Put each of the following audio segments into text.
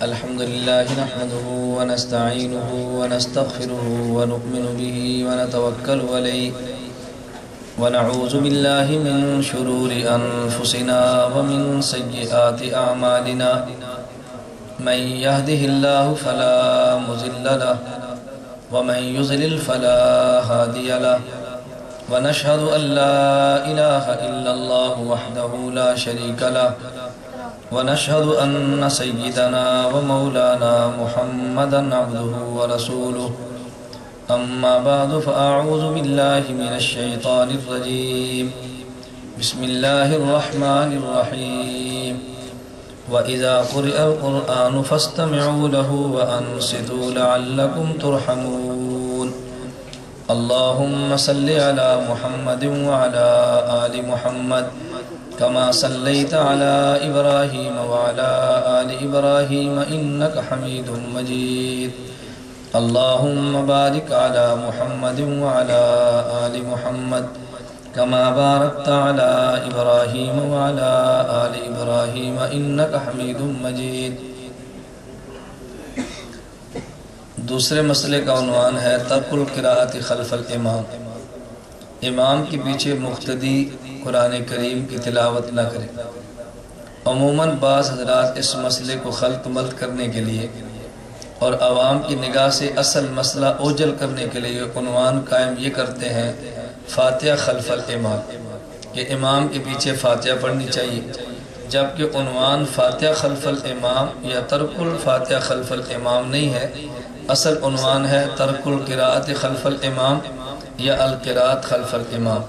الحمد لله نحمده ونستعينه ونستغفره ونؤمن به ونتوكل عليه ونعوذ بالله من شرور أنفسنا ومن سيئات أعمالنا من يهده الله فلا مضل له ومن يضلل فلا هادي له ونشهد أن لا إله إلا الله وحده لا شريك له ونشهد أن سيدنا ومولانا محمدا عبده ورسوله أما بعد فأعوذ بالله من الشيطان الرجيم بسم الله الرحمن الرحيم وإذا قرئ القرآن فاستمعوا له وأنصتوا لعلكم ترحمون اللهم صل على محمد وعلى آل محمد كما صليت على إبراهيم وعلى آل إبراهيم إنك حميد مجيد اللهم بارك على محمد وعلى آل محمد كما باركت على إبراهيم وعلى آل إبراهيم إنك حميد مجيد۔ دوسرے مسئلے کا عنوان ہے ترک القراءۃ خلف الامام، امام کے پیچھے مقتدی قرآن کریم کی تلاوت نہ کرے۔ عموماً بعض حضرات اس مسئلے کو خلط ملط کرنے کے لیے اور عوام کی نگاہ سے اصل مسئلہ اوجل کرنے کے لیے عنوان قائم یہ کرتے ہیں فاتحہ خلف الامام، کہ امام کے پیچھے فاتحہ پڑھنی چاہیے، جبکہ عنوان فاتحہ خلف الامام یا ترک الفاتحہ خلف الامام نہیں ہے، اصل عنوان ہے ترک القراءۃ خلف الامام یا القراءۃ خلف الامام۔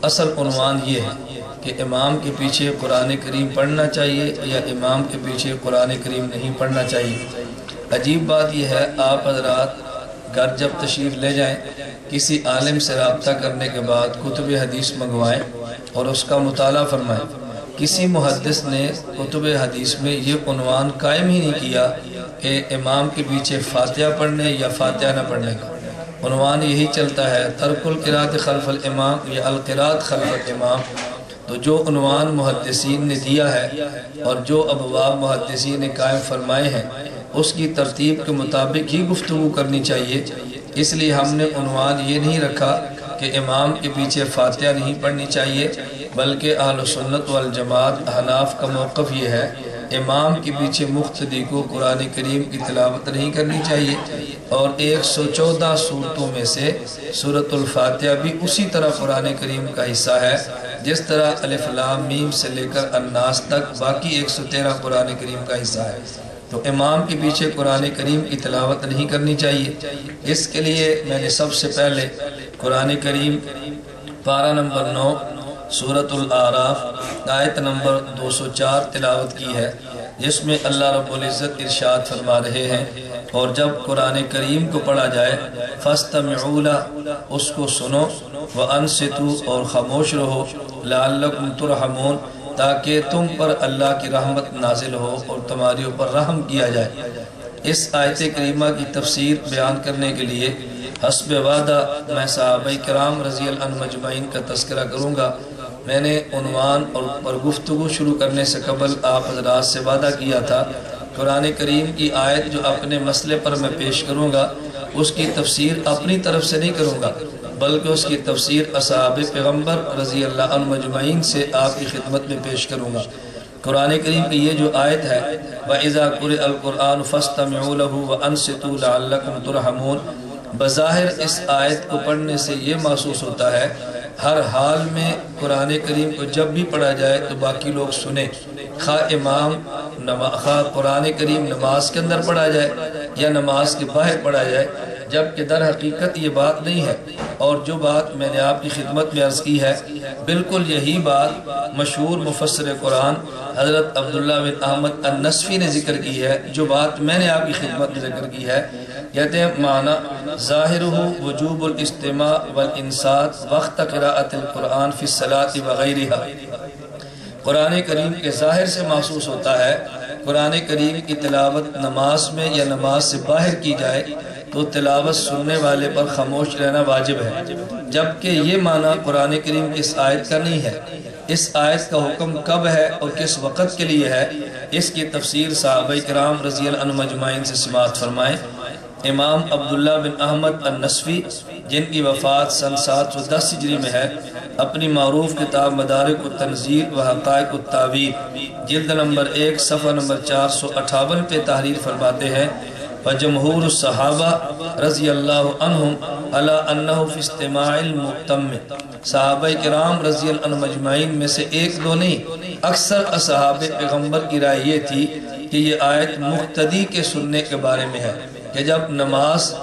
اصل عنوان یہ ہے کہ امام کے پیچھے قرآن کریم پڑھنا چاہیے یا امام کے پیچھے قرآن کریم نہیں پڑھنا چاہیے۔ عجیب بات یہ ہے، آپ حضرات گھر جب تشریف لے جائیں، کسی عالم سے رابطہ کرنے کے بعد کتب حدیث منگوائیں اور اس کا مطالعہ فرمائیں۔ کسی محدث نے کتب حدیث میں یہ عنوان قائم ہی نہیں کیا کہ امام کے پیچھے فاتحہ پڑھنے یا فاتحہ نہ پڑھنے کا، عنوان یہی چلتا ہے ترک القراءۃ خلف الامام یا القراءۃ خلف الامام۔ تو جو عنوان محدثین نے دیا ہے اور جو ابواب محدثین نے قائم فرمائے ہیں اس کی ترتیب کے مطابق ہی گفتگو کرنی چاہیے۔ اس لیے ہم نے عنوان یہ نہیں رکھا کہ امام کے پیچھے فاتحہ نہیں پڑھنی چاہیے، بلکہ اہل سنت والجماعت احناف کا موقف یہ ہے امام کے پیچھے مقتدی کو قرآن کریم کی تلاوت نہیں کرنی چاہیے، اور 114 سورتوں میں سے سورۃ الفاتحہ بھی اسی طرح قرآن کریم کا حصہ ہے جس طرح الف لام میم سے لے کر الناس تک باقی 113 قرآن کریم کا حصہ ہے۔ تو امام کے پیچھے قرآن کریم کی تلاوت نہیں کرنی چاہیے۔ اس کے لیے میں نے سب سے پہلے قرآن کریم پارہ نمبر 9 سورۃ الاعراف آیت نمبر 204 تلاوت کی ہے، جس میں اللہ رب العزت ارشاد فرما رہے ہیں اور جب قرآن کریم کو پڑھا جائے فاستمعوا لہ، اس کو سنو، وانصتوا اور خاموش رہو، لعلکم ترحمون، تاکہ تم پر اللہ کی رحمت نازل ہو اور تمہاری اوپر رحم کیا جائے۔ اس آیت کریمہ کی تفسیر بیان کرنے کے لیے حسب وعدہ میں صحابہ کرام رضی اللہ عنہم اجمعین کا تذکرہ کروں گا۔ میں نے عنوان اور گفتگو شروع کرنے سے قبل آپ حضرات سے وعدہ کیا تھا قرآن کریم کی آیت جو اپنے مسئلے پر میں پیش کروں گا اس کی تفسیر اپنی طرف سے نہیں کروں گا، بلکہ اس کی تفسیر اصحاب پیغمبر رضی اللہ عنہم اجمعین سے آپ کی خدمت میں پیش کروں گا۔ قرآن کریم کی یہ جو آیت ہے وَإِذَا قُرِئَ الْقُرْآنُ فَاسْتَمِعُوا لَهُ وَأَنصِتُوا لَعَلَّكُمْ تُرْحَمُونَ، بظاہر اس آیت کو پڑھنے سے یہ محسوس ہوتا ہے ہر حال میں قرآن کریم کو جب بھی پڑھا جائے تو باقی لوگ سنیں، خواہ قرآن کریم نماز کے اندر پڑھا جائے یا نماز کے باہر پڑھا جائے، جبکہ در حقیقت یہ بات نہیں ہے، اور جو بات میں نے آپ کی خدمت میں عرض کی ہے بالکل یہی بات مشہور مفسر قرآن حضرت عبداللہ بن احمد النصفی نے ذکر کی ہے، جو بات میں نے آپ کی خدمت میں ذکر کی ہے۔ کہتے ہیں معنی ظاہرہ وجوب الاستماع والانصات وقت قراءت القرآن فی الصلاۃ وغیرہا، قرآن کریم کے ظاہر سے محسوس ہوتا ہے قرآن کریم کی تلاوت نماز میں یا نماز سے باہر کی جائے تو تلاوت سننے والے پر خاموش رہنا واجب ہے، جبکہ یہ معنی قرآن کریم کی اس آیت کا نہیں ہے۔ اس آیت کا حکم کب ہے اور کس وقت کے لیے ہے، اس کی تفسیر صحابہ کرام رضی اللہ عنہم اجمعین سے سماعت فرمائیں۔ امام عبداللہ بن احمد النصفی جن کی وفات سن 710 ہجری میں ہے، اپنی معروف کتاب مدارک التنزیل و حقائق التاویل جلد نمبر 1 صفحہ نمبر 458 پہ تحریر فرماتے ہیں وجمہور الصحابہ رضی اللہ عنہم علی انہ فی استماع المؤتم، صحابہ کرام رضی اللہ عنہم اجمعین میں سے ایک دو نہیں، اکثر اصحاب پیغمبر کی رائے یہ تھی کہ یہ آیت مقتدی کے سننے کے بارے میں ہے، کہ جب نماز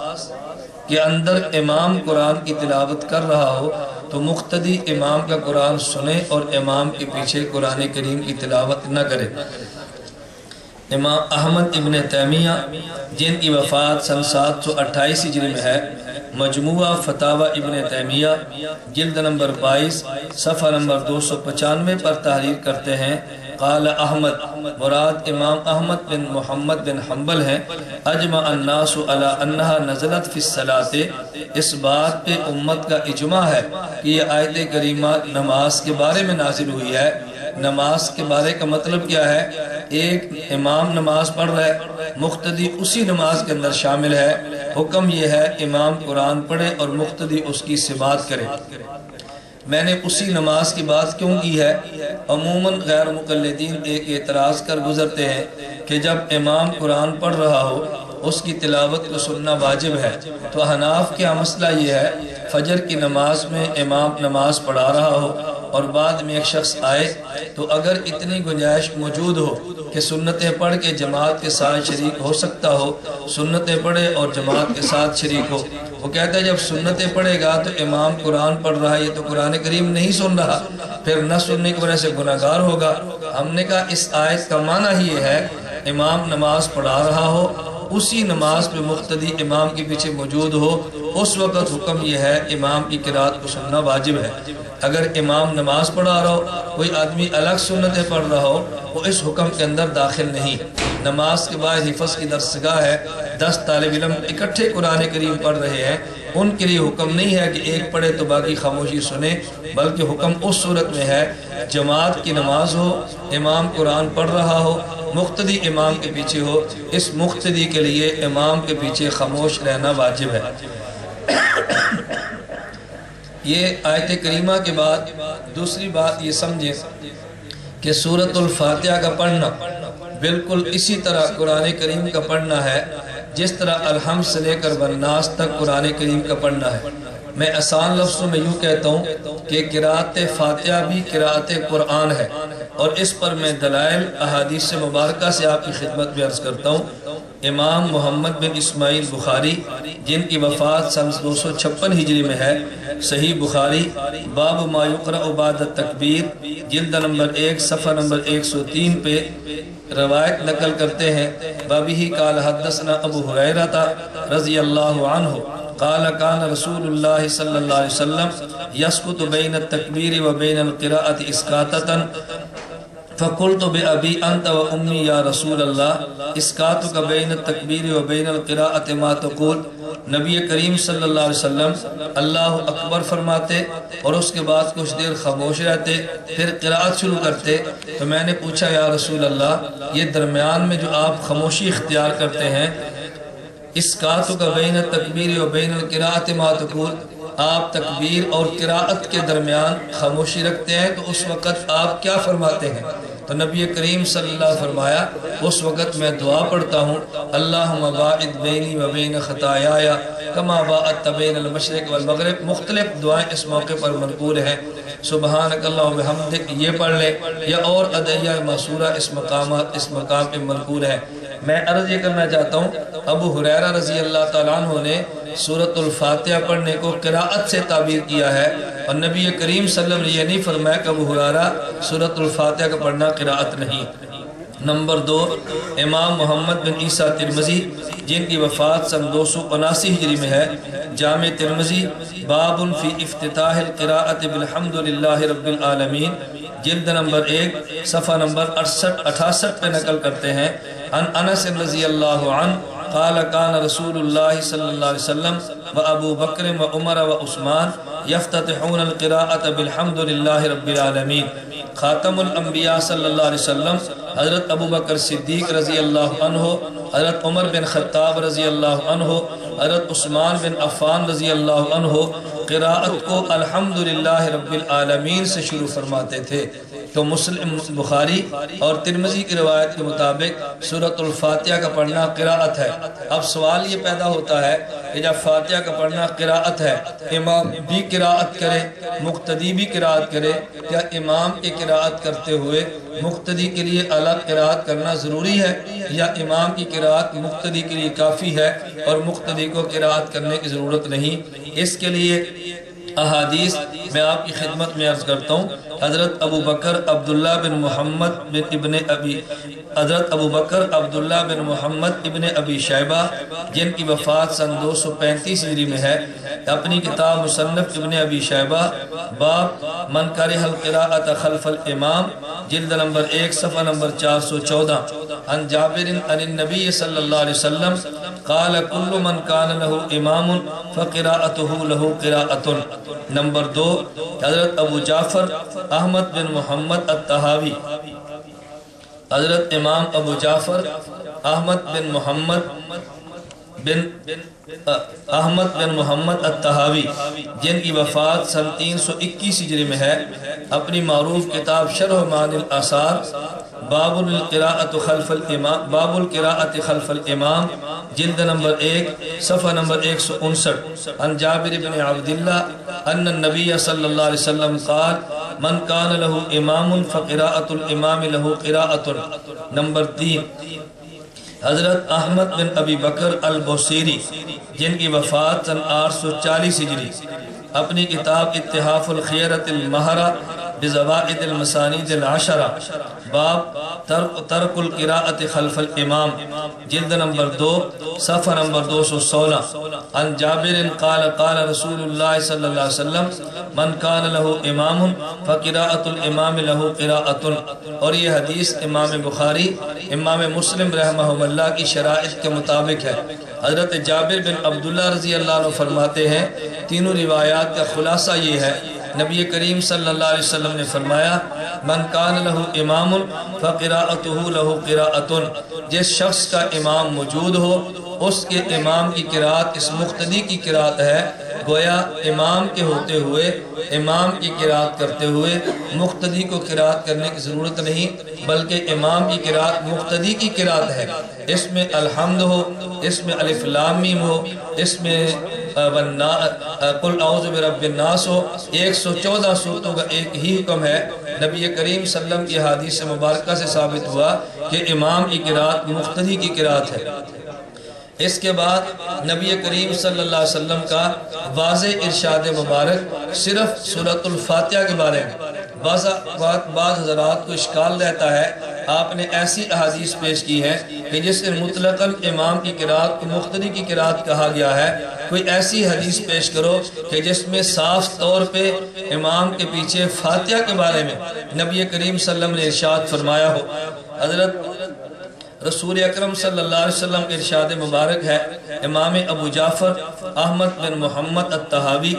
کے اندر امام قرآن کی تلاوت کر رہا ہو تو مقتدی امام کا قرآن سنے اور امام کے پیچھے قرآن کریم کی تلاوت نہ کرے۔ امام احمد ابن تیمیہ جن کی وفات سن 728 ہجری میں ہے، مجموعہ فتاوی ابن تیمیہ جلد نمبر 22 صفحہ نمبر 295 پر تحریر کرتے ہیں قال احمد، مراد امام احمد بن محمد بن حنبل ہیں، اجمع الناس علی انہا نزلت فی الصلاۃ، اس بات پہ امت کا اجماع ہے کہ یہ آیت کریمہ نماز کے بارے میں نازل ہوئی ہے۔ نماز کے بارے کا مطلب کیا ہے؟ ایک امام نماز پڑھ رہا ہے، مقتدی اسی نماز کے اندر شامل ہے، حکم یہ ہے امام قرآن پڑھے اور مقتدی اس کی سماعت کرے۔ میں نے اسی نماز کی بات کیوں کی ہے؟ عموماً غیر مقلدین ایک اعتراض کر گزرتے ہیں کہ جب امام قرآن پڑھ رہا ہو اس کی تلاوت کو سننا واجب ہے، تو حناف کا مسئلہ یہ ہے فجر کی نماز میں امام نماز پڑھا رہا ہو اور بعد میں ایک شخص آئے تو اگر اتنی گنجائش موجود ہو کہ سنتیں پڑھ کے جماعت کے ساتھ شریک ہو سکتا ہو، سنتیں پڑھے اور جماعت کے ساتھ شریک ہو۔ وہ کہتا ہے جب سنتیں پڑھے گا تو امام قرآن پڑھ رہا ہے، یہ تو قرآن کریم نہیں سن رہا، پھر نہ سننے کی وجہ سے گناہگار ہوگا۔ ہم نے کہا اس آیت کا معنی ہی یہ ہے امام نماز پڑھا رہا ہو، اسی نماز پہ مقتدی امام کے پیچھے موجود ہو، اس وقت حکم یہ ہے امام کی قرات کو سننا واجب ہے۔ اگر امام نماز پڑھا رہا ہو، کوئی آدمی الگ سنتیں پڑھ رہا ہو، وہ اس حکم کے اندر داخل نہیں۔ نماز کے بعد حفظ کی درسگاہ ہے، 10 طالب علم اکٹھے قرآن کریم پڑھ رہے ہیں، ان کے لیے حکم نہیں ہے کہ ایک پڑھے تو باقی خاموشی سنے، بلکہ حکم اس صورت میں ہے جماعت کی نماز ہو، امام قرآن پڑھ رہا ہو، مقتدی امام کے پیچھے ہو، اس مقتدی کے لیے امام کے پیچھے خاموش رہنا واجب ہے۔ یہ آیت کریمہ کے بعد دوسری بات یہ سمجھیں کہ سورۃ الفاتحہ کا پڑھنا بالکل اسی طرح قرآن کریم کا پڑھنا ہے جس طرح الحمد سے لے کر والناس تک قرآن کریم کا پڑھنا ہے۔ میں آسان لفظوں میں یوں کہتا ہوں کہ قرأت فاتحہ بھی قرأت قرآن ہے، اور اس پر میں دلائل احادیث مبارکہ سے آپ کی خدمت میں عرض کرتا ہوں۔ امام محمد بن اسماعیل بخاری جن کی وفات سن 256 ہجری میں ہے، صحیح بخاری باب ما یقرأ بعد التکبیر جلد نمبر 1 صفحہ نمبر 103 پہ روایت نقل کرتے ہیں بابی قال حدثنا ابو ہریرہ رضی اللہ عنہ قال کان رسول اللہ صلی اللہ علیہ وسلم یسکت بین التکبیر و بین القراءۃ اسکاتتا فقلت بأبی انت و امی یا رسول اللہ اسکاتک بین التکبیر و بین القراءۃ ما تقول۔ نبی کریم صلی اللہ علیہ وسلم اللہ اکبر فرماتے اور اس کے بعد کچھ دیر خاموش رہتے، پھر قراءت شروع کرتے۔ تو میں نے پوچھا یا رسول اللہ یہ درمیان میں جو آپ خاموشی اختیار کرتے ہیں، اسکاتک بین التکبیر و بین القراءۃ ما تقول، آپ تکبیر اور قراءت کے درمیان خاموشی رکھتے ہیں تو اس وقت آپ کیا فرماتے ہیں؟ تو نبی کریم صلی اللہ علیہ فرمایا اس وقت میں دعا پڑھتا ہوں اللہم باعد بینی و بین خطایایا کما باعدت بین المشرق والمغرب۔ مختلف دعائیں اس موقع پر منقول ہیں، سبحانک اللہ و بحمدک یہ پڑھ لیں، یا اور ادعیہ معصورہ اس مقام پہ منقول ہے۔ میں عرض یہ کرنا چاہتا ہوں ابو ہریرہ رضی اللہ تعالیٰ عنہ نے سورۃ الفاتحہ پڑھنے کو قراءت سے تعبیر کیا ہے، اور نبی کریم صلی اللہ علیہ وسلم نے یہ نہیں فرمایا کہ ابو ہریرہ سورۃ الفاتحہ کا پڑھنا قراءت نہیں۔ نمبر 2، امام محمد بن عیسیٰ ترمذی جن کی وفات سن 279 ہجری میں ہے، جامع ترمذی باب فی افتتاح القراءۃ بالحمد للہ رب العالمین، جلد نمبر 1 صفحہ نمبر 68 پہ نقل کرتے ہیں، عن انس رضی اللہ عنہ قال کان رسول اللہ صلی اللہ علیہ وسلم و ابو بکر و عمر و عثمان یفتتحون القراءۃ بالحمد للہ رب العالمین۔ خاتم الانبیاء صلی اللہ علیہ وسلم حضرت ابو بکر صدیق رضی اللہ عنہ، حضرت عمر بن خطاب رضی اللہ عنہ، حضرت عثمان بن عفان رضی اللہ عنہ قراءت کو الحمدللہ رب العالمین سے شروع فرماتے تھے۔ تو مسلم بخاری اور ترمذی کی روایت کے مطابق سورۃ الفاتحہ کا پڑھنا قراءت ہے۔ اب سوال یہ پیدا ہوتا ہے کہ جب فاتحہ کا پڑھنا قراءت ہے، امام بھی قراءت کرے، مقتدی بھی قراءت کرے، کیا امام کی قراءت کرتے ہوئے مقتدی کے لیے الگ قراءت کرنا ضروری ہے، یا امام کی قراءت مقتدی کے لیے کافی ہے اور مقتدی کو قراءت کرنے کی ضرورت نہیں؟ اس کے لیے احادیث میں آپ کی خدمت میں عرض کرتا ہوں۔ حضرت ابو بکر عبداللہ بن محمد ابن ابی شیبہ جن کی وفات سن 235 ہجری میں ہے، اپنی کتاب مصنف ابن ابی شیبہ باب من کرہ القراءۃ خلف الامام، جلد نمبر 1 صفحہ نمبر 414، عن جابر عن النبی صلی اللہ علیہ وسلم قال کل من کان لہ امام فقراءتہ لہ قراءۃ۔ نمبر 2، حضرت ابو جعفر احمد بن محمد الطحاوی، حضرت امام ابو جعفر احمد بن محمد الطحاوی جن کی وفات سن 321 ہجری میں ہے، اپنی معروف کتاب شرح معانی الآثار باب القراءۃ خلف الامام، جلد نمبر 1 صفحہ نمبر 159، عن جابر بن عبداللہ ان النبی صلی اللہ علیہ وسلم قال من کان لہ امام فقراءۃ الامام لہ قراءۃ۔ نمبر 3، حضرت احمد بن ابی بکر البوصیری جن کی وفات سن 840 ہجری، اپنی کتاب اتحاف الخیرۃ المہرہ بزوائد المسانید العشرہ باب ترک القراءۃ خلف الامام، جلد نمبر 2 صفحہ نمبر 216، عن جابر قال قال رسول اللہ صلی اللہ علیہ وسلم من کان لہ امام فقراءۃ الامام لہ قراءۃ۔ اور یہ حدیث امام بخاری امام مسلم رحمہ اللہ کی شرائط کے مطابق ہے۔ حضرت جابر بن عبداللہ رضی اللہ عنہ فرماتے ہیں، تینوں روایات کا خلاصہ یہ ہے، نبی کریم صلی اللہ علیہ وسلم نے فرمایا من کان لہ امام فقراءتہ لہ قراءۃ، جس شخص کا امام موجود ہو اس کے امام کی قراءت اس مقتدی کی قراءت ہے۔ گویا امام کے ہوتے ہوئے، امام کی قراءت کرتے ہوئے مقتدی کو قراءت کرنے کی ضرورت نہیں، بلکہ امام کی قراءت مقتدی کی قراءت ہے۔ اس میں الحمد ہو، اس میں الف لام میم ہو، اس میں قل اعوذ برب الناس ہو، 114 صورتوں کا ایک ہی حکم ہے۔ نبی کریم صلی اللہ علیہ وسلم کی حدیث مبارکہ سے ثابت ہوا کہ امام کی قراءت مقتدی کی قراءت ہے۔ اس کے بعد نبی کریم صلی اللہ علیہ وسلم کا واضح ارشاد مبارک صرف سورۃ الفاتحہ کے بارے میں۔ بعض حضرات کو اشکال رہتا ہے، آپ نے ایسی احادیث پیش کی ہے کہ جس سے مطلقاً امام کی قراءت کو مقتدی کی قراءت کہا گیا ہے، کوئی ایسی حدیث پیش کرو کہ جس میں صاف طور پہ امام کے پیچھے فاتحہ کے بارے میں نبی کریم صلی اللہ علیہ وسلم نے ارشاد فرمایا ہو۔ حضرت رسول اکرم صلی اللہ علیہ وسلم کے ارشاد مبارک ہے، امام ابو جعفر احمد بن محمد الطحاوی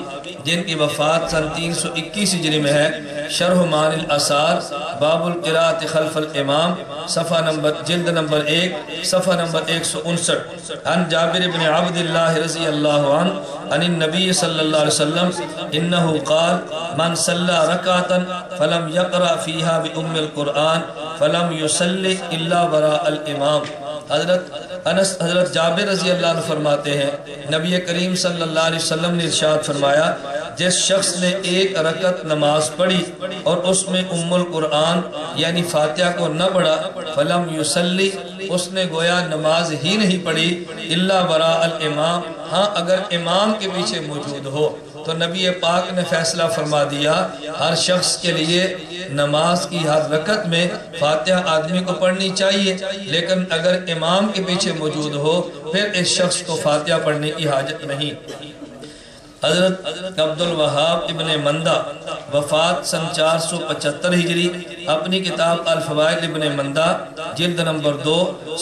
جن کی وفات سن 321 ہجری میں ہے، شرح معانی الآثار باب القراءۃ خلف الامام، صفحہ نمبر جلد نمبر 1 صفحہ نمبر 159، عن جابر بن عبداللہ رضی اللہ عنہ عن النبی صلی اللہ علیہ وسلم انہو قال من صلی رکعتا فلم یقرأ فیہا بأم القرآن فلم یصلی الا وراء الامام۔ حضرت جابر رضی اللہ عنہ فرماتے ہیں، نبی کریم صلی اللہ علیہ وسلم نے ارشاد فرمایا جس شخص نے ایک رکعت نماز پڑھی اور اس میں ام القرآن یعنی فاتحہ کو نہ پڑھا، فلم یصلی اس نے گویا نماز ہی نہیں پڑھی الا وراء الامام، ہاں اگر امام کے پیچھے موجود ہو۔ تو نبی پاک نے فیصلہ فرما دیا ہر شخص کے لیے نماز کی ہر رکعت میں فاتحہ آدمی کو پڑھنی چاہیے، لیکن اگر امام کے پیچھے موجود ہو پھر اس شخص کو فاتحہ پڑھنے کی حاجت نہیں۔ حضرت عبدالوہاب ابن مندہ وفات سن 475 ہجری، اپنی کتاب الفوائد ابن مندہ جلد نمبر 2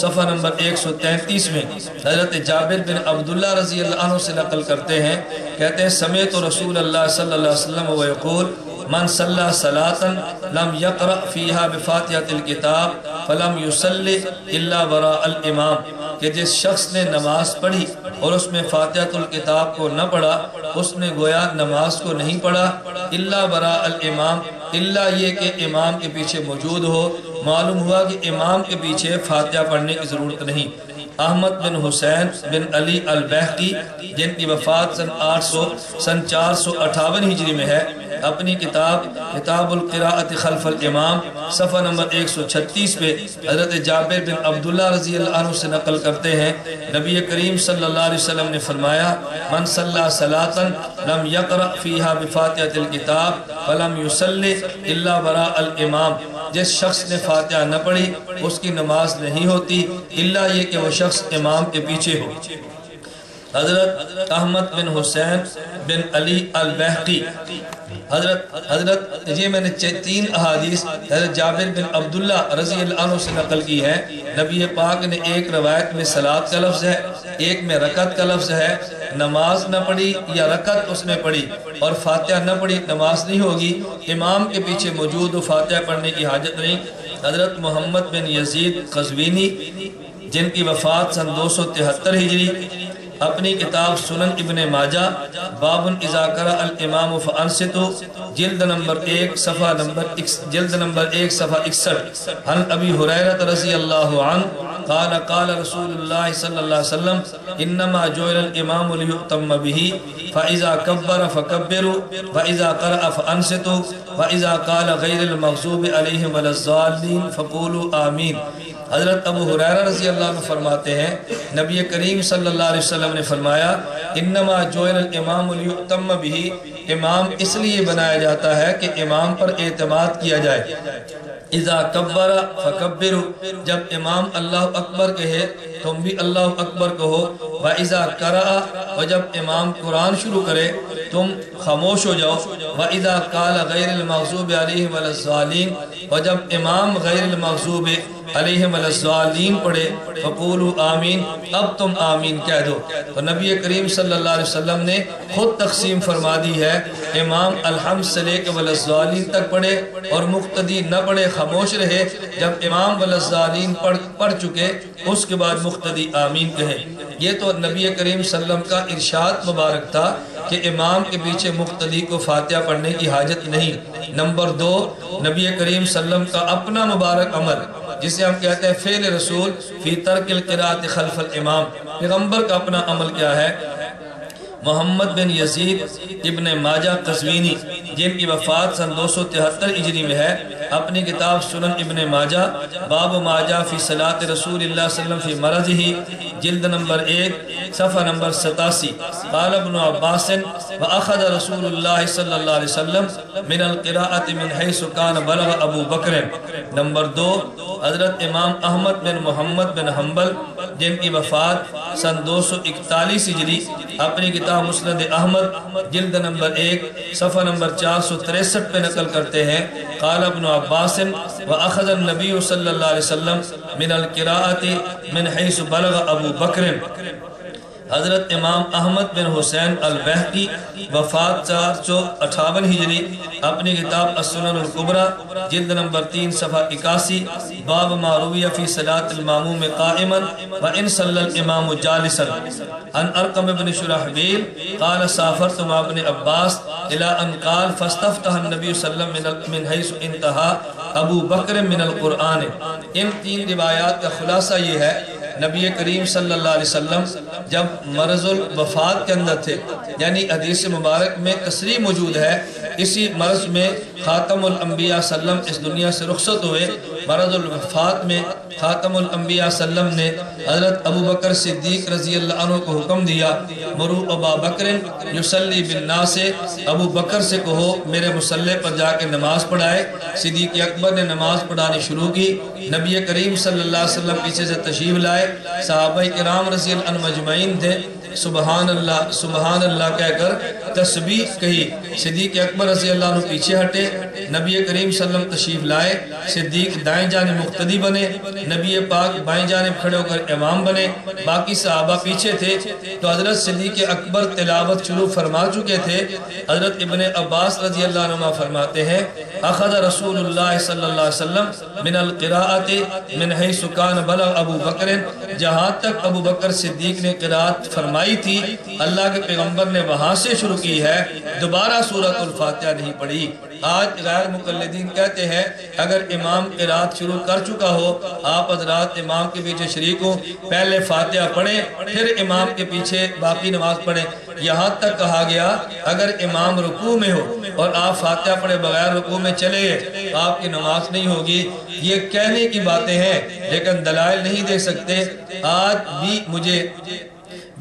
صفحہ نمبر 133 میں حضرت جابر بن عبداللہ رضی اللہ عنہ سے نقل کرتے ہیں، کہتے ہیں سمعت رسول اللہ صلی اللہ علیہ وسلم ویقول من صلی صلاة لم یقرأ فیہا بفاتحۃ الکتاب فلم یصلی الا وراء الامام، کہ جس شخص نے نماز پڑھی اور اس میں فاتحۃ الکتاب کو نہ پڑھا اس نے گویا نماز کو نہیں پڑھا الا وراء الامام، الا یہ کہ امام کے پیچھے موجود ہو۔ معلوم ہوا کہ امام کے پیچھے فاتحہ پڑھنے کی ضرورت نہیں۔ احمد بن حسین بن علی البہقی جن کی وفات سن 458 ہجری میں ہے، اپنی کتاب القراءۃ خلف الامام صفحہ نمبر 136 پہ حضرت جابر بن عبداللہ رضی اللہ عنہ سے نقل کرتے ہیں، نبی کریم صلی اللہ علیہ وسلم نے فرمایا من صلی صلاة لم یقرأ فیہا بفاتحۃ الکتاب فلم یصلی الا وراء الامام، جس شخص نے فاتحہ نہ پڑھی اس کی نماز نہیں ہوتی الا یہ کہ وہ شخص امام کے پیچھے ہو۔ حضرت احمد بن حسین بن علی البہقی حضرت یہ میں نے 3 احادیث حضرت جابر بن عبداللہ رضی اللہ عنہ سے نقل کی ہے۔ نبی پاک نے ایک روایت میں صلاۃ کا لفظ ہے، ایک میں رکعت کا لفظ ہے، نماز نہ پڑھی یا رکعت اس نے پڑھی اور فاتحہ نہ پڑھی نماز نہیں ہوگی، امام کے پیچھے موجود و فاتحہ پڑھنے کی حاجت نہیں۔ حضرت محمد بن یزید قزوینی جن کی وفات سن 273 ہجری، اپنی کتاب سنن ابن ماجہ باب اذا قرأ الامام فانصتوا جلد نمبر 1 صفحہ نمبر 61 عن ابی ہریرہ رضی اللہ عنہ قال قال رسول اللہ صلی اللہ علیہ وسلم انما جعل الامام لیؤتم به فاذا كبر فكبروا واذا قرأ فانصتوا واذا قال غیر المغضوب علیہم ولا الضالین فقولوا آمین۔ حضرت ابو ہریرہ رضی اللہ عنہ فرماتے ہیں نبی کریم صلی اللہ علیہ وسلم نے فرمایا انما جعل الامام لیؤتم به، امام اس لیے بنایا جاتا ہے کہ امام پر اعتماد کیا جائے۔ اذا کبر فکبروا، جب امام اللہ اکبر کہے تم بھی اللہ اکبر کہو، واذا قرأ، اور جب امام قرآن شروع کرے تم خاموش ہو جاؤ، واذا قال غیر المغضوب علیہم ولا الضالین، اور جب امام غیر المغضوب علیہم ولا الضالین پڑھے فقولوا آمین، اب تم آمین کہہ دو۔ تو نبی کریم صلی اللہ علیہ وسلم نے خود تقسیم فرما دی ہے، امام الحمد سے لے کے ولا الضالین تک پڑھے اور مقتدی نہ پڑھے خاموش رہے، جب امام ولا الضالین پڑھ چکے اس کے بعد مقتدی آمین کہے۔ یہ تو نبی کریم صلی اللہ علیہ وسلم کا ارشاد مبارک تھا کہ امام کے پیچھے مقتدی کو فاتحہ پڑھنے کی حاجت نہیں۔ نمبر 2، نبی کریم صلی اللہ علیہ وسلم کا اپنا مبارک عمل جسے ہم کہتے ہیں فعل رسول فی ترک القراءۃ خلف الامام، پیغمبر کا اپنا عمل کیا ہے؟ محمد بن یزید ابن ماجہ قزوینی جن کی وفات سن 273 ہجری میں ہے، اپنی کتاب سنن ابن ماجہ باب ماجہ فی صلاۃ رسول اللہ صلی اللہ علیہ وسلم فی مرضہ جلد نمبر 1 صفحہ نمبر 87 قال ابن عباس واخذ رسول اللہ صلی اللہ علیہ وسلم من القراءۃ من حیث کان بلغ ابو بکر۔ نمبر 2، حضرت امام احمد بن محمد بن حنبل جن کی وفات سن 241 ہجری، اپنی کتاب مسند احمد جلد نمبر 1 صفحہ نمبر 463 پہ نقل کرتے ہیں قال ابن عباس واخذ النبی صلی اللہ علیہ وسلم من القراءۃ من حیث بلغ ابو بکر۔ حضرت امام احمد بن حسین البہقی وفات 458 ہجری، اپنی کتاب السنن الکبریٰ جلد نمبر 3 صفحہ 81 باب ما روی فی صلاۃ الماموم قائما وان صلی الامام جالسا عن ارقم بن شرحبیل قال سافرت مع ابن عباس الى ان قال فاستفتح النبی صلی اللہ علیہ وسلم من حیث انتہا ابو بکر من القرآن۔ ان 3 روایات کا خلاصہ یہ ہے نبی کریم صلی اللہ علیہ وسلم جب مرض الوفات کے اندر تھے، یعنی حدیث مبارک میں تصریح موجود ہے، اسی مرض میں خاتم الانبیاء صلی اللہ علیہ وسلم اس دنیا سے رخصت ہوئے، مرض الوفات میں خاتم الانبیاء سلم نے حضرت ابو بکر صدیق رضی اللہ عنہ کو حکم دیا، مرو ابا بکر یصلی بالناس، ابو بکر سے کہو میرے مصلی پر جا کے نماز پڑھائے۔ صدیق اکبر نے نماز پڑھانی شروع کی، نبی کریم صلی اللہ علیہ وسلم پیچھے سے تشریف لائے، صحابہ کرام رضی اللہ عنہ مجمعین تھے، سبحان اللہ کہہ کر تسبیح کہی۔ صدیق اکبر رضی اللہ عنہ پیچھے ہٹے، نبی کریم صلی اللہ علیہ وسلم تشریف لائے، صدیق دائیں جانب مقتدی بنے، نبی پاک بائیں جانب کھڑے ہو کر امام بنے، باقی صحابہ پیچھے تھے۔ تو حضرت صدیق اکبر تلاوت شروع فرما چکے تھے۔ حضرت ابن عباس رضی اللہ عنہ فرماتے ہیں، اخذ رسول اللہ صلی اللہ علیہ وسلم من القراءت من حیث کان بلغ ابو بکر، جہاں تک ابو بکر صدیق نے قراءت فرمائی تھی اللہ کے پیغمبر نے وہاں سے شروع کی ہے، دوبارہ سورۃ الفاتحہ نہیں پڑھی۔ آج غیر مقلدین کہتے ہیں اگر امام قراءت شروع کر چکا ہو، آپ حضرات امام کے پیچھے شریک ہوں، پہلے فاتحہ پڑھیں پھر امام کے پیچھے باقی نماز پڑھیں۔ یہاں تک کہا گیا اگر امام رکوع میں ہو اور آپ فاتحہ پڑھے بغیر رکوع میں چلے گئے آپ کی نماز نہیں ہوگی۔ یہ کہنے کی باتیں ہیں لیکن دلائل نہیں دے سکتے۔ آج بھی مجھے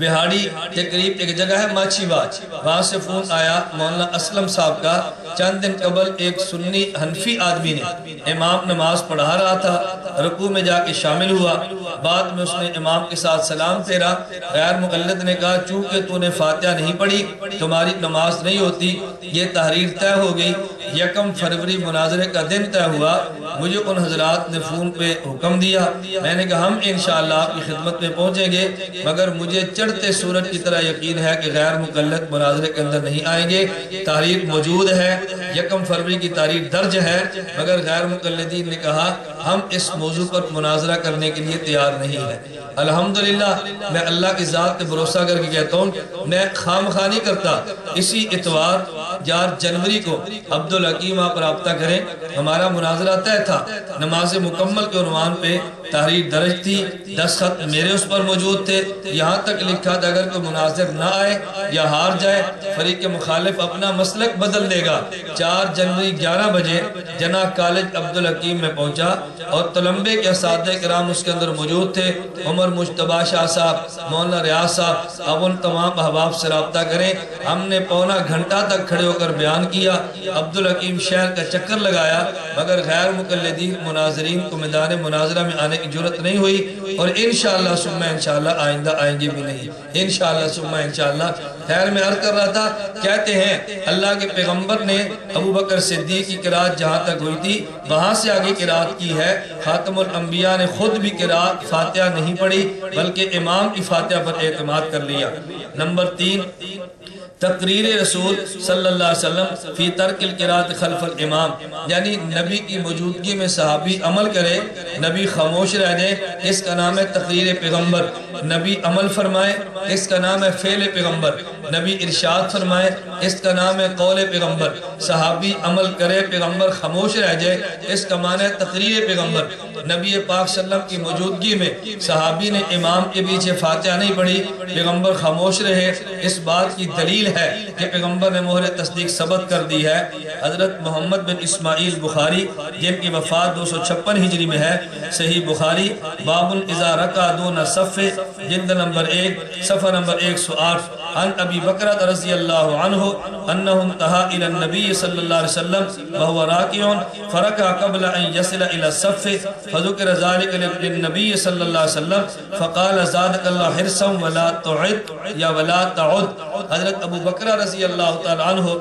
بہاڑی کے قریب ایک جگہ ہے ماچھی باج، وہاں سے فون آیا مولانا اسلم صاحب کا، چند دن قبل ایک سنی حنفی آدمی نے امام نماز پڑھا رہا تھا، رکوع میں جا کے شامل ہوا، بعد میں اس نے امام کے ساتھ سلام پھیرا۔ غیر مقلد نے کہا چونکہ تو نے فاتحہ نہیں پڑھی تمہاری نماز نہیں ہوتی۔ یہ تحریر طے ہو گئی، 1 فروری مناظرے کا دن طے ہوا۔ مجھے ان حضرات نے فون پہ حکم دیا، میں نے کہا ہم انشاءاللہ آپ کی خدمت میں پہنچیں گے، مگر مجھے چڑھتے سورج کی طرح یقین ہے کہ غیر مقلد مناظرے کے اندر نہیں آئیں گے۔ تحریر موجود ہے، 1 فروری کی تاریخ درج ہے، مگر غیر مقلدین نے کہا ہم اس موضوع پر مناظرہ کرنے کے لیے تیار نہیں ہیں۔ الحمدللہ میں اللہ کی ذات پہ بھروسہ کر کے کہتا ہوں، میں خواہ نہیں کرتا، اسی اتوار 4 جنوری کو عبدالحکیم آپ رابطہ کریں، ہمارا مناظرہ طے تھا، نماز مکمل کے عنوان پہ تحریر درج تھی، 10 خط میرے اس پر موجود تھے، یہاں تک لکھا تھا اگر کوئی مناظر نہ آئے یا ہار جائے فریق مخالف اپنا مسلک بدل دے گا۔ 4 جنوری 11 بجے جناح کالج عبدالحکیم میں پہنچا اور طلبے کے اساتذہ کرام اس کے اندر موجود تھے، عمر مجتبیٰ شاہ صاحب، مولانا ریاض صاحب، اب ان تمام احباب سے رابطہ کریں۔ ہم نے پونا گھنٹہ تک کھڑے ہو کر بیان کیا، عبدالحکیم شہر کا چکر لگایا، مگر غیر مقلدین مناظرین کو میدان مناظرہ میں آنے کی جرت نہیں ہوئی، اور انشاءاللہ ثم انشاءاللہ آئندہ آئیں گے بھی نہیں، انشاءاللہ ثم انشاءاللہ۔ خیر میں عرض کر رہا تھا، کہتے ہیں اللہ کے پیغمبر نے ابو بکر صدیق کی قرات جہاں تک ہوئی تھی وہاں سے آگے قرات کی ہے۔ خاتم الانبیاء نے خود بھی قرات فاتحہ نہیں پڑھی بلکہ امام کی فاتحہ پر اعتماد کر لیا۔ نمبر 3، تقریر رسول صلی اللہ علیہ وسلم فی ترک القراءۃ خلف الامام، یعنی نبی کی موجودگی میں صحابی عمل کرے، نبی خاموش رہ جائے، اس کا نام ہے تقریر پیغمبر۔ نبی عمل فرمائے، اس کا نام ہے فعل پیغمبر۔ نبی ارشاد فرمائے، اس کا نام ہے قول پیغمبر۔ صحابی عمل کرے، پیغمبر خاموش رہ جائے، اس کا معنی ہے تقریر پیغمبر۔ نبی پاک صلی اللہ علیہ وسلم کی موجودگی میں صحابی نے امام کے پیچھے فاتحہ نہیں پڑھی، پیغمبر خاموش رہے، اس بات کی دلیل ہے کہ پیغمبر نے مہر تصدیق ثبت کر دی ہے۔ حضرت محمد بن اسماعیل بخاری جن کی وفات 256 ہجری میں ہے، صحیح بخاری باب اذا رکع دون صف، جلد نمبر 1 صفحہ نمبر 108، عن ابی بکرۃ رضی اللہ عنہ انہ انتہا الی النبی صلی اللہ علیہ وسلم وهو راکع فرکع قبل ان یصل الی الصف فذکر ذلك للنبی صلی اللہ علیہ وسلم فقال زادک اللہ حرصا ولا تعد یا ولا تعد۔ حضرت ابو بکرہ رضی اللہ تعالی عنہ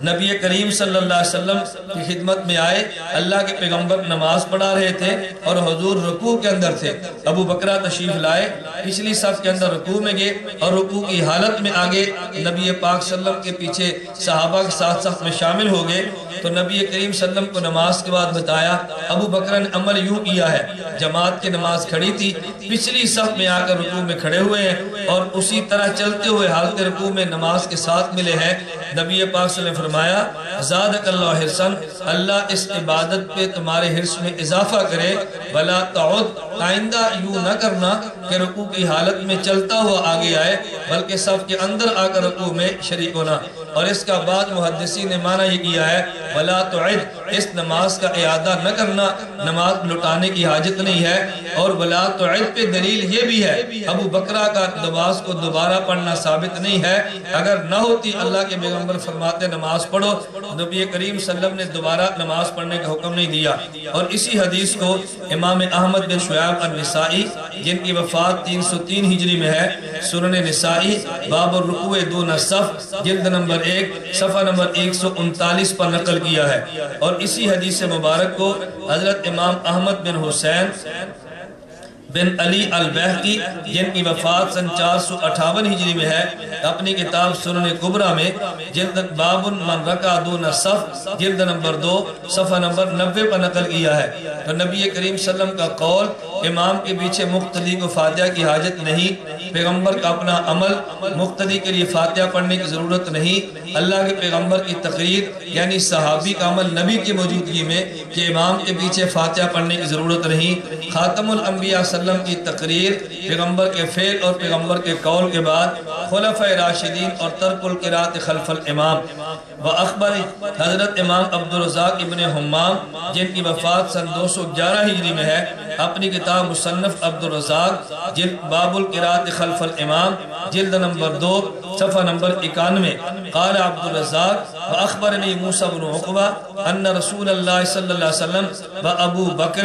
نبی کریم صلی اللہ علیہ وسلم کی خدمت میں آئے، اللہ کے پیغمبر نماز پڑھا رہے تھے اور حضور رکوع کے اندر تھے۔ ابو بکرہ تشریف لائے، پچھلی صف کے اندر رکوع میں گئے اور رکوع کی حالت میں آگے نبی پاک صلی اللہ علیہ وسلم کے پیچھے صحابہ کے ساتھ صف میں شامل ہو گئے۔ تو نبی کریم صلی اللہ علیہ وسلم کو نماز کے بعد بتایا، ابو بکرہ نے عمل یوں کیا ہے، جماعت کی نماز کھڑی تھی، پچھلی صف میں آ کر رکوع میں کھڑے ہوئے ہیں اور اسی طرح چلتے ہوئے حالت رکوع میں نماز کے ساتھ ملے ہیں۔ نبی پاک صلی اللہ علیہ وسلم نے فرمایا زادک اللہ حرصاً، اللہ اس عبادت پہ تمہارے حرص میں اضافہ کرے، ولا تعد، آئندہ یوں نہ کرنا کہ رکوع کی حالت میں چلتا ہوا آگے آئے بلکہ صف کے اندر آ کر رکوع میں شریک ہونا۔ اور اس کا بعد محدثین نے معنی یہ کیا ہے ولا تعد، اس نماز کا اعادہ نہ کرنا، نماز لٹانے کی حاجت نہیں ہے۔ اور ولا تعد پہ دلیل یہ بھی ہے، ابو بکرہ کا نماز کو دوبارہ پڑھنا ثابت نہیں ہے، اگر نہ ہوتی اللہ کے پیغمبر فرماتے نماز پڑھو، نبی کریم صلی اللہ علیہ وسلم نے دوبارہ نماز پڑھنے کا حکم نہیں دیا۔ اور اسی حدیث کو امام احمد بن شعیب النسائی جن کی وفات 303 ہجری میں ہے، سنن نسائی باب الرکوع دون الصف جلد نمبر 1 صفحہ نمبر 139 پر نقل کیا ہے۔ اور اسی حدیث مبارک کو حضرت امام احمد بن حسین بن علی البہقی جن کی وفات سن 458 ہجری میں ہے، اپنی کتاب سنن کبریٰ میں جلد باب من رکع دون الصف جلد نمبر 2 صفحہ نمبر 90 پر نقل کیا ہے۔ تو نبی کریم صلی اللہ علیہ وسلم کا قول، امام کے پیچھے مقتدی کو فاتحہ کی حاجت نہیں، پیغمبر کا اپنا عمل، مقتدی کے لیے فاتحہ پڑھنے کی ضرورت نہیں، اللہ کے پیغمبر کی تقریر یعنی صحابی کا عمل نبی کی موجودگی میں کہ امام کے پیچھے فاتحہ پڑھنے کی ضرورت نہیں، خاتم الانبیاء صلی اللہ علیہ وسلم کی تقریر، پیغمبر کے فعل اور پیغمبر کے قول کے بعد خلفائے راشدین اور ترک القراءۃ خلف الامام۔ وأخبر حضرت امام عبدالرزاق ابن حمام جن کی وفات سن 211 ہجری میں ہے، اپنی کتاب مصنف عبدالرزاق جلد باب القراءۃ خلف الامام جلد نمبر 2 صفحہ نمبر 91 قال عبدالرزاق وأخبرني موسى بن عقبہ ان رسول اللہ صلی اللہ علیہ وسلم وابو بکر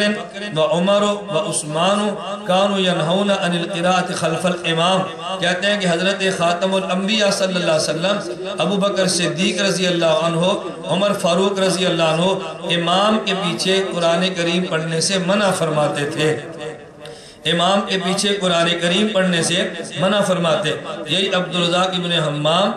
وعمر وعثمان كانوا ينهون عن القراءۃ خلف الامام، کہتے ہیں کہ حضرت خاتم الانبیاء صلی اللہ علیہ وسلم، ابو بکر صدیق رضی اللہ عنہ، عمر فاروق رضی اللہ عنہ امام کے پیچھے قرآن کریم پڑھنے سے منع فرماتے تھے، امام کے پیچھے قرآن کریم پڑھنے سے منع فرماتے۔ یہی عبدالرزاق ابن حمام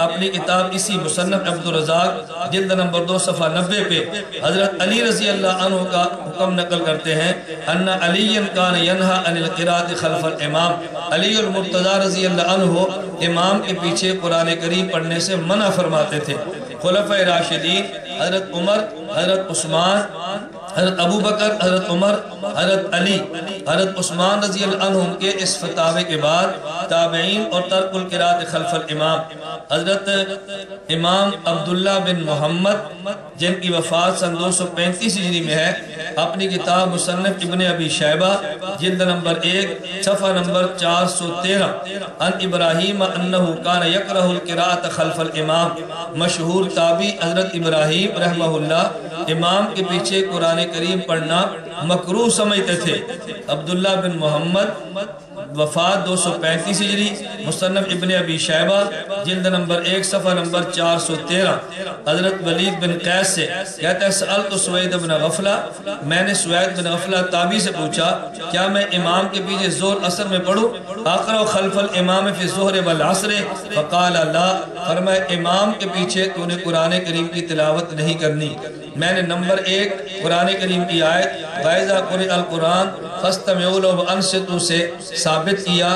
اپنی کتاب اسی مصنف عبدالرزاق جلد نمبر 2 صفحہ 90 پہ حضرت علی رضی اللہ عنہ کا حکم نقل کرتے ہیں، ان علی کان ینہا عن القراءۃ خلف الامام، علی المرتضی رضی اللہ عنہ امام کے پیچھے قرآن کریم پڑھنے سے منع فرماتے تھے۔ خلفائے راشدین حضرت عمر، حضرت عثمان، حضرت ابو بکر، حضرت عمر، حضرت علی، حضرت عثمان رضی اللہ عنہ کے اس فتاوے کے بعد تابعین اور ترک القراءۃ خلف الامام، حضرت امام عبداللہ بن محمد جن کی وفات سن 235 ہجری میں ہے، اپنی کتاب مصنف ابن ابی شیبہ جلد نمبر 1 صفحہ نمبر 413 ان ابراہیم انہ کان یکرہ القراءۃ خلف الامام، مشہور تابعی حضرت ابراہیم رحمہ اللہ امام کے پیچھے قرآن کریم پڑھنا مکروہ سمجھتے تھے۔ عبداللہ بن محمد وفات 235 ہجری، مصنف ابن ابی شیبہ جلد نمبر 1 صفحہ نمبر 413 حضرت ولید بن قیس سے کہتا ہے سألت سوید بن غفلہ، میں نے سوید بن غفلہ تابعی سے پوچھا کیا میں امام کے پیچھے زور اثر میں پڑھوں، اقرأ خلف الامام فی الظہر والعصر، فقال لا، فرمایا امام کے پیچھے تو نے قرآن کریم کی تلاوت نہیں کرنی۔ میں نے نمبر 1 قرآن کریم کی آیت وَإِذَا قُرِئَ الْقُرْآنُ فَاسْتَمِعُوا لَهُ وَأَنصِتُوا سے ثابت کیا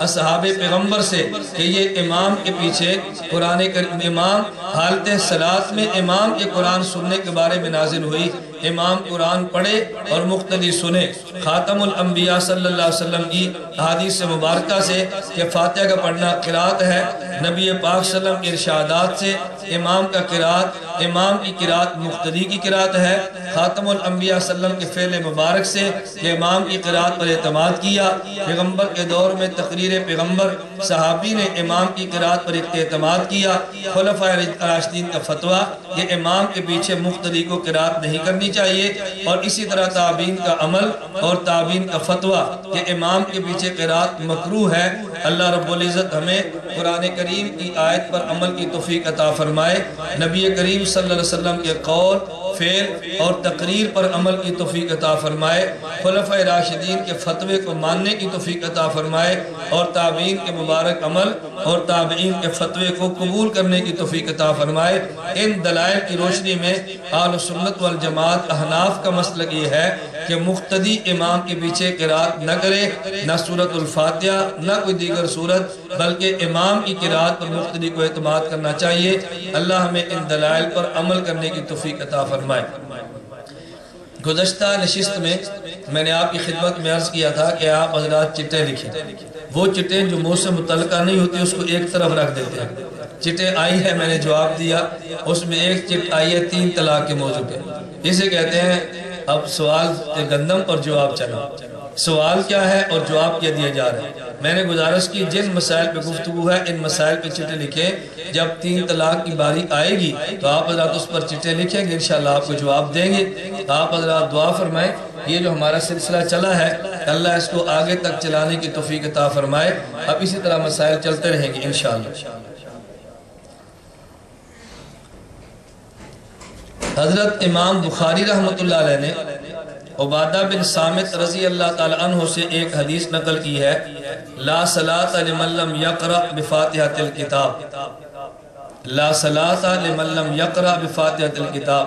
اصحاب پیغمبر سے کہ یہ امام کے پیچھے قرآن کریم، امام حالت صلاۃ میں امام کے قرآن سننے کے بارے میں نازل ہوئی، امام قرآن پڑھے اور مقتدی سنے۔ خاتم الانبیاء صلی اللہ علیہ وسلم کی حدیث مبارکہ سے کہ فاتحہ کا پڑھنا قرات ہے، نبی پاک صلی اللہ علیہ وسلم کے ارشادات سے امام کا قرات، امام کی قرات مقتدی کی قرات ہے، خاتم الانبیاء صلی اللہ علیہ وسلم کے فعل مبارک سے کہ امام کی قرات پر اعتماد کیا، پیغمبر کے دور میں تقریر پیغمبر، صحابی نے امام کی قرات پر اعتماد کیا، خلفائے راشدین کا فتویٰ کہ امام کے پیچھے مقتدی کو قرات نہیں کرنی چاہیے، اور اسی طرح تابعین کا عمل اور تابعین کا فتویٰ کہ امام کے پیچھے قرات مکروہ ہے۔ اللہ رب العزت ہمیں قرآن کریم کی آیت پر عمل کی توفیق عطا فرمائے، نبی کریم صلی اللہ علیہ وسلم کے قول، فعل اور تقریر پر عمل کی توفیق عطا فرمائے، خلفائے راشدین کے فتوے کو ماننے کی توفیق عطا فرمائے، اور تابعین کے مبارک عمل اور تابعین کے فتوے کو قبول کرنے کی توفیق عطا فرمائے۔ ان دلائل کی روشنی میں اہل سنت والجماعت احناف کا مسلک یہ ہے کہ مقتدی امام کے پیچھے قرات نہ کرے، نہ سورۃ الفاتحہ نہ کوئی دیگر سورت، بلکہ امام کی قرات پر مقتدی کو اعتماد کرنا چاہیے۔ اللہ ہمیں ان دلائل پر عمل کرنے کی توفیق عطا فرمائے۔ گزشتہ نشست میں نے آپ کی خدمت میں عرض کیا تھا کہ آپ حضرات چٹیں لکھیں، وہ چٹیں جو منہ سے متعلقہ نہیں ہوتی اس کو ایک طرف رکھ دیتے ہیں، چٹیں آئی ہیں، میں نے جواب دیا، اس میں ایک چٹ آئی ہے 3 طلاق کے موضوع پہ، اسے کہتے ہیں اب سوال گندم اور جواب چنا، سوال کیا ہے اور جواب کیا دیا جا رہا ہے۔ میں نے گزارش کی جن مسائل پہ گفتگو ہے ان مسائل پہ چٹیں لکھیں، جب 3 طلاق کی باری آئے گی تو آپ حضرات اس پر چٹیں لکھیں گے، انشاءاللہ آپ کو جواب دیں گے۔ آپ حضرات دعا فرمائیں، یہ جو ہمارا سلسلہ چلا ہے اللہ اس کو آگے تک چلانے کی توفیق عطا فرمائے، اب اسی طرح مسائل چلتے رہیں گے انشاءاللہ۔ حضرت امام بخاری رحمۃ اللہ علیہ نے عبادہ بن صامت رضی اللہ تعالی عنہ سے ایک حدیث نقل کی ہے، لا صلاۃ لمن لم یقرأ بفاتحۃ الکتاب، لا صلاۃ لمن لم یقرأ بفاتحۃ الکتاب۔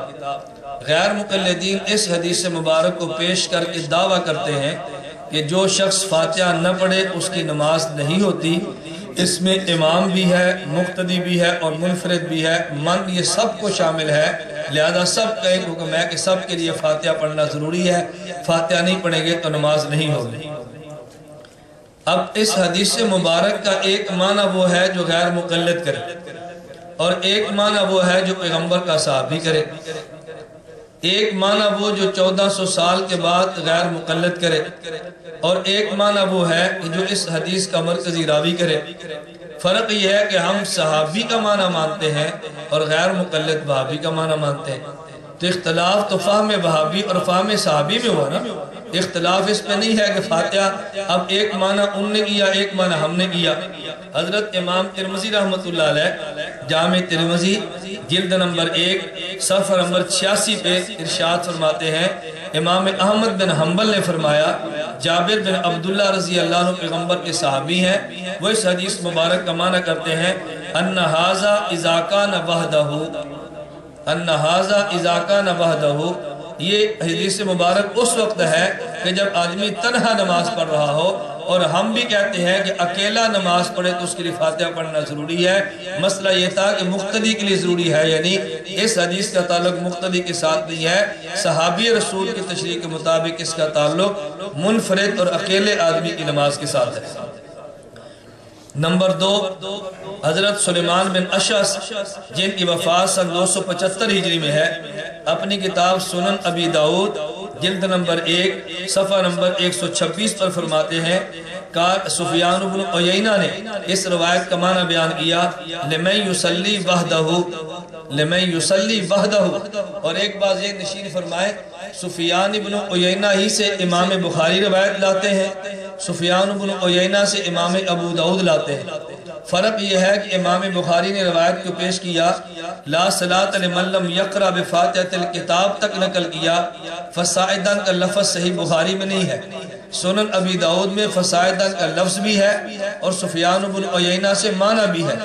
غیر مقلدین اس حدیث مبارک کو پیش کر کے دعویٰ کرتے ہیں کہ جو شخص فاتحہ نہ پڑھے اس کی نماز نہیں ہوتی، اس میں امام بھی ہے، مقتدی بھی ہے اور منفرد بھی ہے، من یہ سب کو شامل ہے، لہذا سب کا ایک حکم ہے کہ سب کے لیے فاتحہ پڑھنا ضروری ہے، فاتحہ نہیں پڑھیں گے تو نماز نہیں ہوگی۔ اب اس حدیث مبارک کا ایک معنی وہ ہے جو غیر مقلد کرے، اور ایک معنی وہ ہے جو پیغمبر کا صحابی کرے، ایک معنی وہ جو 1400 سال کے بعد غیر مقلد کرے، اور ایک معنی وہ ہے کہ جو اس حدیث کا مرکزی راوی کرے۔ فرق یہ ہے کہ ہم صحابی کا معنی مانتے ہیں اور غیر مقلد وہابی کا معنی مانتے ہیں، تو اختلاف تو فہم وہابی اور فہم صحابی میں ہوا نا، اختلاف اس پہ نہیں ہے کہ فاتحہ اب ایک معنی ان نے کیا ایک معنی ہم نے کیا۔ حضرت امام ترمذی رحمۃ اللہ علیہ جامع ترمذی جلد نمبر 1 صفحہ نمبر 86 پہ ارشاد فرماتے ہیں، امام احمد بن حنبل نے فرمایا، جابر بن عبداللہ رضی اللہ عنہ پیغمبر کے صحابی ہیں، وہ اس حدیث مبارک کا معنی کرتے ہیں، ان ھذا اذا کان وحدہ، ان ھذا اذا کان وحدہ، یہ حدیث مبارک اس وقت ہے کہ جب آدمی تنہا نماز پڑھ رہا ہو، اور ہم بھی کہتے ہیں کہ اکیلا نماز پڑھے تو اس کے لیے فاتحہ پڑھنا ضروری ہے۔ مسئلہ یہ تھا کہ مقتدی کے لیے ضروری ہے، یعنی اس حدیث کا تعلق مقتدی کے ساتھ نہیں ہے، صحابی رسول کی تشریح کے مطابق اس کا تعلق منفرد اور اکیلے آدمی کی نماز کے ساتھ ہے۔ نمبر 2، حضرت سلیمان بن اشعث جن کی وفات سن 275 ہجری میں ہے، اپنی کتاب سنن ابی داؤد جلد نمبر 1 صفحہ نمبر 126 پر فرماتے ہیں، سفیان بن عیینہ نے اس روایت کا معنی بیان کیا، لمن یصلی وحدہ، لمن یصلی وحدہ، اور ایک بات یہ نشین فرمائے، سفیان بن عیینہ ہی سے امام بخاری روایت لاتے ہیں، سفیان بن عیینہ سے امام ابو داؤد لاتے ہیں۔ فرق یہ ہے کہ امام بخاری نے روایت کو پیش کیا، لا صلاۃ لمن لم یقرأ بفاتحۃ الکتاب تک نقل کیا، فصاعدن کا لفظ صحیح بخاری میں نہیں ہے، سنن ابی داؤد میں فصاعدن کا لفظ بھی ہے اور سفیان بن عیینہ سے معنی بھی ہے،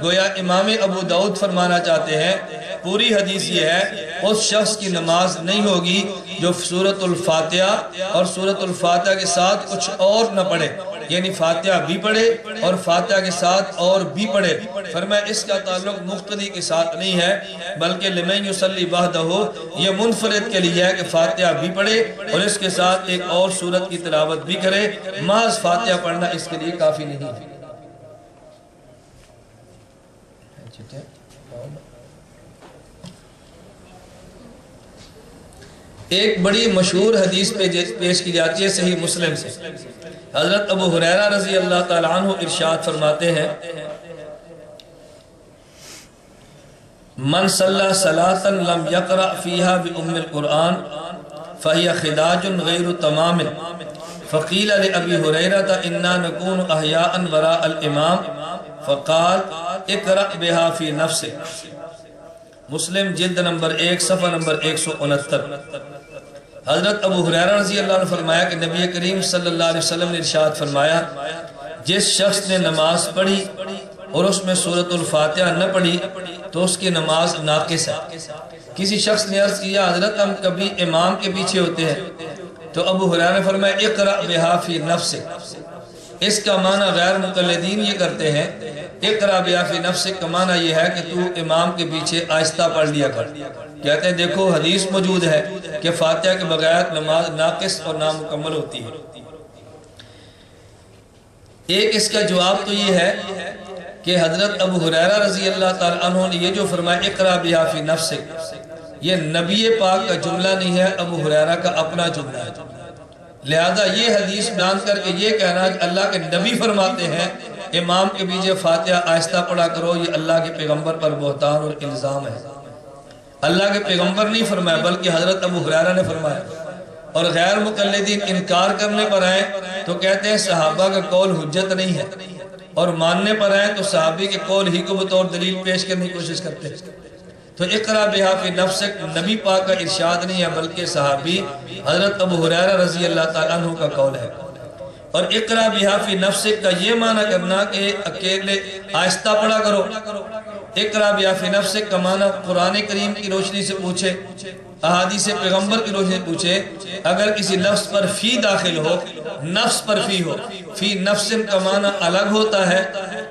گویا امام ابو داؤد فرمانا چاہتے ہیں پوری حدیث یہ ہے اس شخص کی نماز نہیں ہوگی جو سورۃ الفاتحہ اور سورۃ الفاتحہ کے ساتھ کچھ اور نہ پڑھے، یعنی فاتحہ بھی پڑھے اور فاتحہ کے ساتھ اور بھی پڑھے۔ فرمایا اس کا تعلق مقتدی کے ساتھ نہیں ہے، بلکہ لمن یصلی وحدہ یہ منفرد کے لیے ہے کہ فاتحہ بھی پڑھے اور اس کے ساتھ ایک اور سورت کی تلاوت بھی کرے، محض فاتحہ پڑھنا اس کے لیے کافی نہیں ہے۔ ایک بڑی مشہور حدیث پیش کی جاتی ہے صحیح مسلم سے، حضرت ابو ہریرہ رضی اللہ تعالی عنہ ارشاد فرماتے ہیں، من صلی صلاۃ لم یقرأ فیہا بأم القرآن فہی خداج غیر تمام، فقیل لأبی ہریرہ انا نکون احیاء وراء الامام فقال اقرأ بہا فی نفسک۔ مسلم جلد نمبر 1 صفحہ نمبر 169۔ حضرت ابو ہریرہ رضی اللہ عنہ فرمایا کہ نبی کریم صلی اللہ علیہ وسلم نے ارشاد فرمایا، جس شخص نے نماز پڑھی اور اس میں سورۃ الفاتحہ نہ پڑھی تو اس کی نماز ناقص ہے۔ کسی شخص نے عرض کیا حضرت ہم کبھی امام کے پیچھے ہوتے ہیں، تو ابو ہریرہ نے فرمایا اقرأ بہا فی نفسک۔ اس کا معنی غیر مقلدین یہ کرتے ہیں، اقرأ بہا فی نفسک کا معنی یہ ہے کہ تو امام کے پیچھے آہستہ پڑھ لیا کر۔ کہتے ہیں دیکھو حدیث موجود ہے کہ فاتحہ کے بغیر نماز ناقص اور نامکمل ہوتی ہے۔ ایک اس کا جواب تو یہ ہے کہ حضرت ابو ہریرہ رضی اللہ تعالیٰ عنہ نے یہ جو فرمایا اقرا بہا فی نفسک، یہ نبی پاک کا جملہ نہیں ہے، ابو ہریرہ کا اپنا جملہ ہے۔ لہذا یہ حدیث بیان کر کے یہ کہنا کہ اللہ کے نبی فرماتے ہیں امام کے پیچھے فاتحہ آہستہ پڑھا کرو، یہ اللہ کے پیغمبر پر بہتان اور الزام ہے۔ اللہ کے پیغمبر نہیں فرمایا بلکہ حضرت ابو ہریرہ نے فرمایا۔ اور غیر مقلدین انکار کرنے پر آئیں تو کہتے ہیں صحابہ کا قول حجت نہیں ہے، اور ماننے پر آئیں تو صحابی کے قول ہی کو بطور دلیل پیش کرنے کی کوشش کرتے ہیں۔ تو اقرا بہا فی نفسک نبی پاک کا ارشاد نہیں ہے بلکہ صحابی حضرت ابو ہریرہ رضی اللہ تعالیٰ عنہ کا قول ہے۔ اور اقرا بہا فی نفسک کا یہ معنی کرنا کہ اکیلے آہستہ پڑھا کرو، اقرا بہا فی نفسک کا معنی قرآن کریم کی روشنی سے پوچھے، احادیث پیغمبر کی روشنی سے پوچھے۔ اگر کسی لفظ پر فی داخل ہو، نفس پر فی ہو، فی نفس کا معنی الگ ہوتا ہے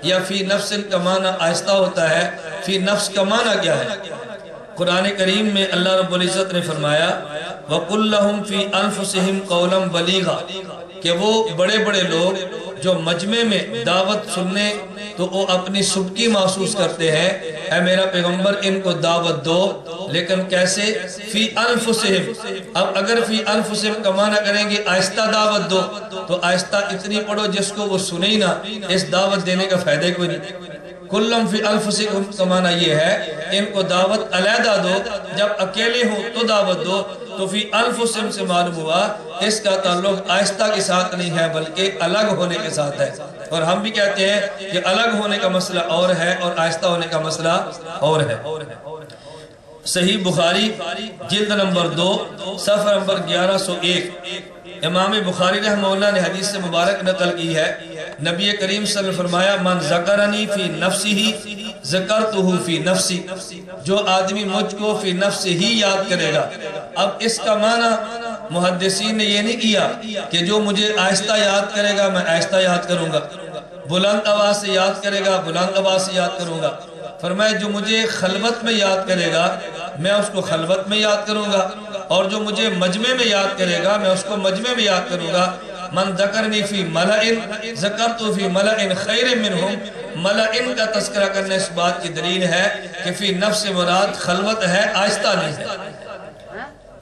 یا فی نفس کا معنی آہستہ ہوتا ہے؟ فی نفس کا معنی کیا ہے؟ قرآن کریم میں اللہ رب العزت نے فرمایا وَقُلْ لَهُمْ فِي أَنفُسِهِمْ قَوْلًا بَلِيغًا، کہ وہ بڑے بڑے لوگ جو مجمع میں دعوت سننے تو وہ اپنی سبکی محسوس کرتے ہیں، اے میرا پیغمبر ان کو دعوت دو، لیکن کیسے؟ فی انفسہم۔ اب اگر فی انفسہم کا معنی کریں گے آہستہ دعوت دو تو آہستہ اتنی پڑھو جس کو وہ سنے ہی نہ، اس دعوت دینے کا فائدہ کوئی نہیں۔ کلم فی انفسکم کا معنی یہ ہے ان کو دعوت علیحدہ دو، جب اکیلے ہوں تو دعوت دو۔ تو فی انفسہم سے معلوم ہوا اس کا تعلق آہستہ کے ساتھ نہیں ہے بلکہ الگ ہونے کے ساتھ ہے۔ اور ہم بھی کہتے ہیں کہ الگ ہونے کا مسئلہ اور ہے اور آہستہ ہونے کا مسئلہ اور ہے۔ صحیح بخاری جلد نمبر 2 صفحہ نمبر 1101، امام بخاری رحمہ اللہ نے حدیث سے مبارک نقل کی ہے، نبی کریم صلی اللہ علیہ وسلم فرمایا من ذکرنی فی نفسی ذکرتہ فی نفسی، جو آدمی مجھ کو فی نفس ہی یاد کرے گا۔ اب اس کا معنی محدثین نے یہ نہیں کیا کہ جو مجھے آہستہ یاد کرے گا میں آہستہ یاد کروں گا، بلند آواز سے یاد کرے گا بلند آواز سے یاد کروں گا۔ فرمایا جو مجھے خلوت میں یاد کرے گا میں اس کو خلوت میں یاد کروں گا، اور جو مجھے مجمع میں یاد کرے گا میں اس کو مجمع میں یاد کروں گا۔ من ذکرنی فی ملئن ذکرتو فی ملئن خیر منہم، ملئن کا تذکرہ کرنے اس بات کی دلیل ہے کہ فی نفس مراد خلوت ہے، آہستہ نہیں ہے۔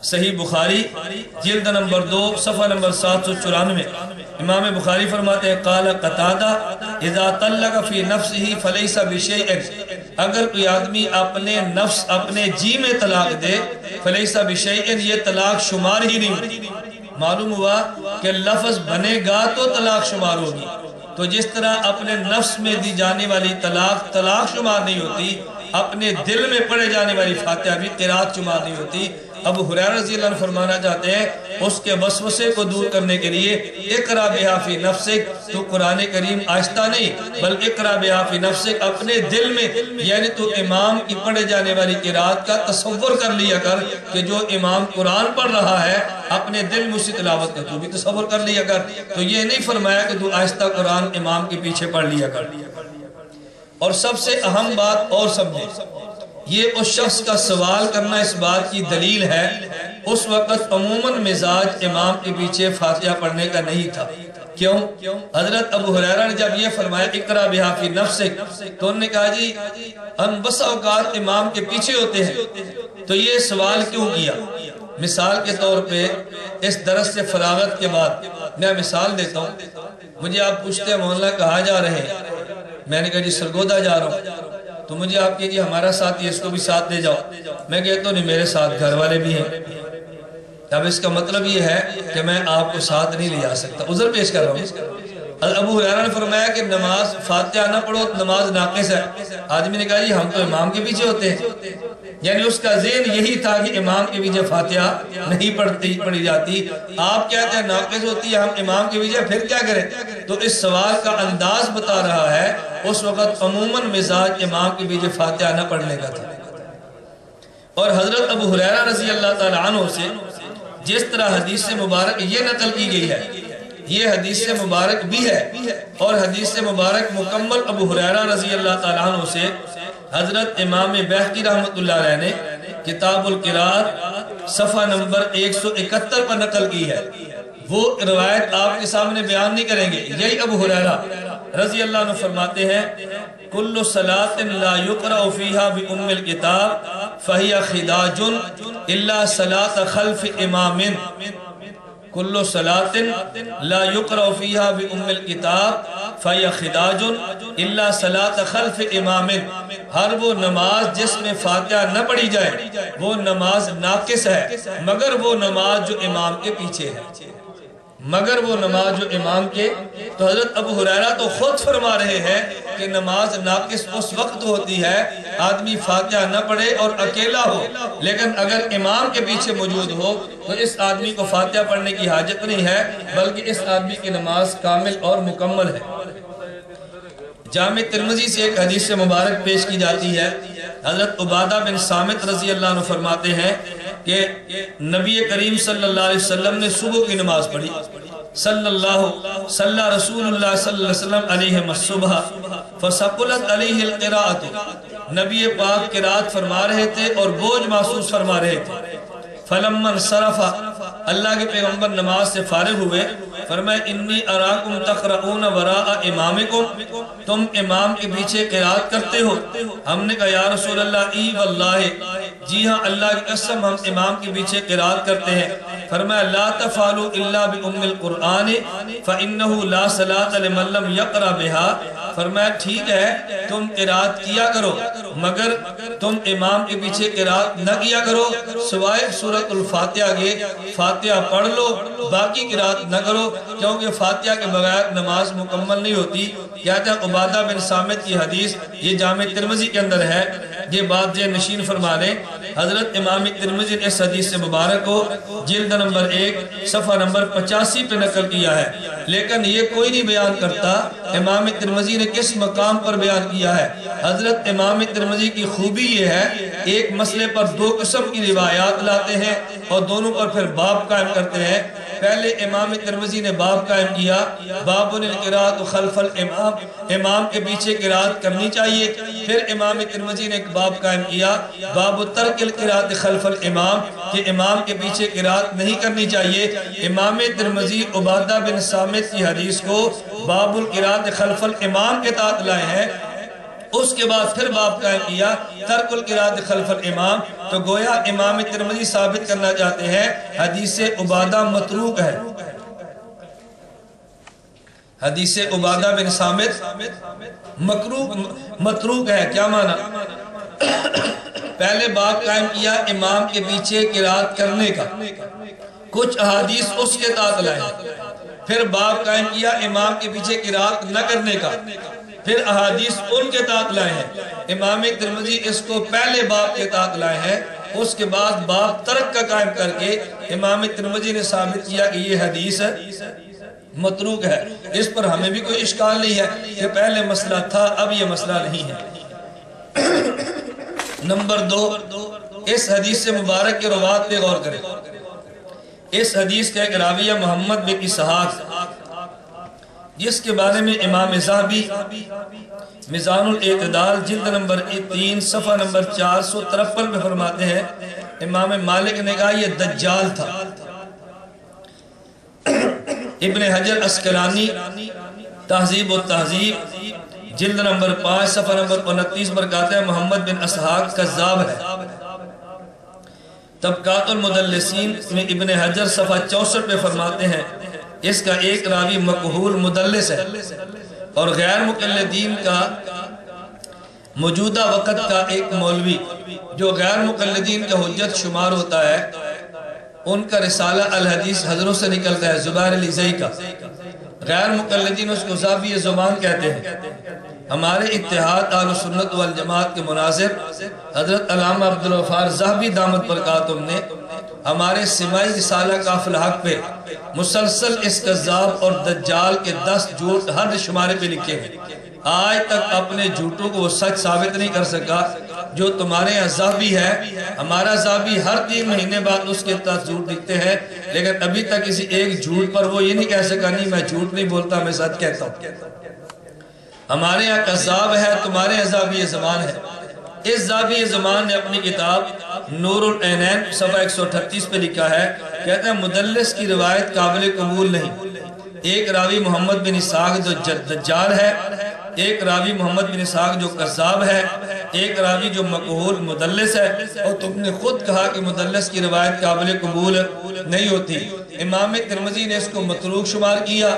صحیح بخاری جلد نمبر 2 صفحہ نمبر 794، امام بخاری فرماتے ہیں قال قتادہ اذا طلق فی نفسہ فلیس بشیء، اگر کوئی آدمی اپنے نفس اپنے جی میں طلاق دے فلیس بشیء، یہ طلاق شمار ہی نہیں ہوتی۔ معلوم ہوا کہ لفظ بنے گا تو طلاق شمار ہوگی، تو جس طرح اپنے نفس میں دی جانے والی طلاق شمار نہیں ہوتی، اپنے دل میں پڑھے جانے والی فاتحہ بھی قرات شمار نہیں ہوتی۔ ابو ہریرہ رضی اللہ عنہ فرمانا چاہتے ہیں اس کے وسوسے کو دور کرنے کے لیے اقرا بہا فی نفسک، تو قرآن کریم آہستہ نہیں بلکہ اقرا بہا فی نفسک، اپنے دل میں، یعنی تو امام کی پڑھے جانے والی قرات کا تصور کر لیا کر کہ جو امام قرآن پڑھ رہا ہے اپنے دل میں اسی تلاوت کا تو بھی تصور کر لیا کر۔ تو یہ نہیں فرمایا کہ تو آہستہ قرآن امام کے پیچھے پڑھ لیا کر۔ اور سب سے اہم بات اور سمجھے، یہ اس شخص کا سوال کرنا اس بات کی دلیل ہے اس وقت عموماً مزاج امام کے پیچھے فاتحہ پڑھنے کا نہیں تھا۔ کیوں؟ حضرت ابو ہریرہ نے جب یہ فرمایا اقرا بہا فی نفسک تو انہوں نے کہا جی ہم بس اوقات امام کے پیچھے ہوتے ہیں، تو یہ سوال کیوں کیا؟ مثال کے طور پہ اس درس سے فراغت کے بعد میں مثال دیتا ہوں، مجھے آپ پوچھتے ہیں مولانا کہاں جا رہے ہیں؟ میں نے کہا جی سرگودا جا رہا ہوں، تو مجھے آپ کہیے ہمارا ساتھ اس کو بھی ساتھ لے جاؤ، میں کہتا ہوں نہیں میرے ساتھ گھر والے بھی ہیں۔ اب اس کا مطلب یہ ہے کہ میں آپ کو ساتھ نہیں لے جا سکتا، عذر پیش کر رہا ہوں۔ ابو ہریرہ نے فرمایا کہ نماز فاتحہ نہ پڑھو نماز ناقص ہے۔ آدمی نے کہا جی ہم تو امام کے پیچھے ہوتے ہیں، یعنی اس کا ذہن یہی تھا کہ امام کے پیچھے فاتحہ نہیں پڑھی جاتی، آپ کہتے ہیں ناقص ہوتی ہے ہم امام کے پیچھے، پھر کیا کریں؟ تو اس سوال کا انداز بتا رہا ہے اس وقت عموماً مزاج امام کے پیچھے فاتحہ نہ پڑھنے کا تھا۔ اور حضرت ابو ہریرہ رضی اللہ تعالیٰ عنہ سے جس طرح حدیث مبارک یہ نقل کی گئی ہے یہ حدیث مبارک بھی ہے، اور حدیث مبارک مکمل ابو ہریرہ رضی اللہ تعالیٰ عنہ سے حضرت امام بہقی رحمۃ اللہ علیہ نے کتاب القراءت صفحہ نمبر 171 پر نقل کی ہے۔ وہ روایت آپ کے سامنے بیان نہیں کریں گے، یہی ابو ہریرہ رضی اللہ عنہ فرماتے ہیں کل صلاۃ لا یقرأ فیہا بأم الکتاب فہی خداج الا صلاۃ خلف امام کل صلاۃ لا یقرأ فیہا بأم الکتاب فہی خداج الا صلاۃ خلف امام، ہر وہ نماز جس میں فاتحہ نہ پڑھی جائے وہ نماز ناقص ہے مگر وہ نماز جو امام کے پیچھے ہے، مگر وہ نماز جو امام کے۔ تو حضرت ابو ہریرہ تو خود فرما رہے ہیں کہ نماز ناقص اس وقت ہوتی ہے آدمی فاتحہ نہ پڑھے اور اکیلا ہو، لیکن اگر امام کے پیچھے موجود ہو تو اس آدمی کو فاتحہ پڑھنے کی حاجت نہیں ہے بلکہ اس آدمی کی نماز کامل اور مکمل ہے۔ جامع ترمذی سے ایک حدیث مبارک پیش کی جاتی ہے، حضرت عبادہ بن صامت رضی اللہ عنہ فرماتے ہیں کہ نبی کریم صلی اللہ علیہ وسلم نے صبح کی نماز پڑھی، صلی رسول اللہ صلی اللہ علیہ وسلم علیہ الصبح فثقلت علیہ القراءۃ، نبی پاک قرات فرما رہے تھے اور بوجھ محسوس فرما رہے تھے۔ فلما انصرف، اللہ کے پیغمبر نماز سے فارغ ہوئے، فرمایا انی اراکم تقرؤون وراء امامکم، تم امام کے پیچھے قرات کرتے ہو؟ ہم نے کہا یا رسول اللہ ای واللہ، جی ہاں اللہ کی قسم ہم امام کے پیچھے قرات کرتے ہیں۔ فرمایا لا تفعلوا الا بأم القرآن فإنه لا صلاة لمن لم يقرأ بها، فرمایا ٹھیک ہے تم قرات کیا کرو مگر تم امام کے پیچھے قرات نہ کیا کرو سوائے سورۃ الفاتحہ کے، فاتحہ پڑھ لو باقی قرات نہ کرو کیونکہ فاتحہ کے بغیر نماز مکمل نہیں ہوتی۔ کہتے ہیں عبادہ بن صامت کی حدیث یہ جامع ترمذی کے اندر ہے، یہ بات جے نشین فرما لیں۔ حضرت امام ترمذی نے اس حدیث سے مبارک کو جلد نمبر 1 صفحہ نمبر 85 پہ نقل کیا ہے، لیکن یہ کوئی نہیں بیان کرتا امام ترمذی نے کس مقام پر بیان کیا ہے۔ حضرت امام ترمذی کی خوبی یہ ہے ایک مسئلے پر دو قسم کی روایات لاتے ہیں اور دونوں پر پھر باب قائم کرتے ہیں۔ پہلے امام ترمذی نے باب قائم کیا باب القراءۃ خلف الامام، امام کے پیچھے قرات کرنی چاہیے، پھر امام ترمذی نے ایک باب قائم کیا باب ترک القراءۃ خلف الامام، کہ امام کے پیچھے قرات نہیں کرنی چاہیے۔ امام ترمذی عبادہ بن صامت کی حدیث کو باب القراءۃ خلف الامام کے تحت لائے ہیں، اس کے بعد پھر باب قائم کیا ترک القراءۃ خلف الامام۔ تو گویا امام ترمذی ثابت کرنا چاہتے ہیں حدیث عبادہ متروک ہے، حدیث عبادہ بن صامت متروک ہے۔ کیا معنی؟ پہلے باب قائم کیا امام کے پیچھے قرات کرنے کا، کچھ احادیث اس کے تحت لائے، پھر باب قائم کیا امام کے پیچھے قرات نہ کرنے کا، پھر احادیث ان کے تحت لائے ہیں۔ امام ترمذی اس کو پہلے باب کے تحت لائے ہیں، اس کے بعد باب ترک کا قائم کر کے امام ترمذی نے ثابت کیا کہ یہ حدیث متروک ہے۔ اس پر ہمیں بھی کوئی اشکال نہیں ہے کہ پہلے مسئلہ تھا اب یہ مسئلہ نہیں ہے۔ نمبر 2، اس حدیث سے مبارک کے روات پہ غور کریں۔ اس حدیث کا ایک راویہ محمد بن اسحاق جس کے بارے میں امام ذہبی میزان الاعتدال جلد نمبر 3 صفحہ نمبر 453 میں فرماتے ہیں امام مالک نے کہا یہ دجال تھا۔ ابن حجر اسقلانی تہذیب و تہذیب جلد نمبر 5 صفحہ نمبر 29 پر کہتے ہیں محمد بن اسحاق کذاب ہے۔ طبقات المدلسین میں ابن حجر صفحہ 64 پہ فرماتے ہیں اس کا ایک راوی مقہول مدلس ہے اور غیر مقلدین کا موجودہ وقت کا ایک مولوی جو غیر مقلدین کا حجت شمار ہوتا ہے، ان کا رسالہ الحدیث حضروں سے نکلتا ہے زبیر العزی کا، غیر مقلدین اس کو زابی زبان کہتے ہیں۔ ہمارے اتحاد اہل سنت والجماعت کے مناظر حضرت علامہ عبدالغفار ذہبی دامت برکاتہم نے ہمارے سماعی رسالہ کافل حق پہ مسلسل اس کذاب اور دجال کے 10 جھوٹ ہر شمارے پہ لکھے ہیں۔ آج تک اپنے جھوٹوں کو وہ سچ ثابت نہیں کر سکا۔ جو تمہارے یہاں ذہبی ہے، ہمارا ذہبی ہر 3 مہینے بعد اس کے 10 جھوٹ لکھتے ہیں، لیکن ابھی تک کسی ایک جھوٹ پر وہ یہ نہیں کہہ سکا نہیں میں جھوٹ نہیں بولتا میں سچ کہتا ہوں۔ ہمارے یہاں کذاب ہے، تمہارے یہاں ذہبی زمان ہے۔ اس ذہبی زمان نے اپنی کتاب نور العینین صفحہ 138 پہ لکھا ہے، کہتا ہے مدلس کی روایت قابل قبول نہیں، ایک راوی محمد بن اسحاق جو دجال ہے، ایک راوی محمد بن اسحاق جو کذاب ہے، ایک راوی جو مقبول مدلس ہے، اور تم نے خود کہا کہ مدلس کی روایت قابل قبول نہیں ہوتی۔ امام ترمذی نے اس کو متروک شمار کیا،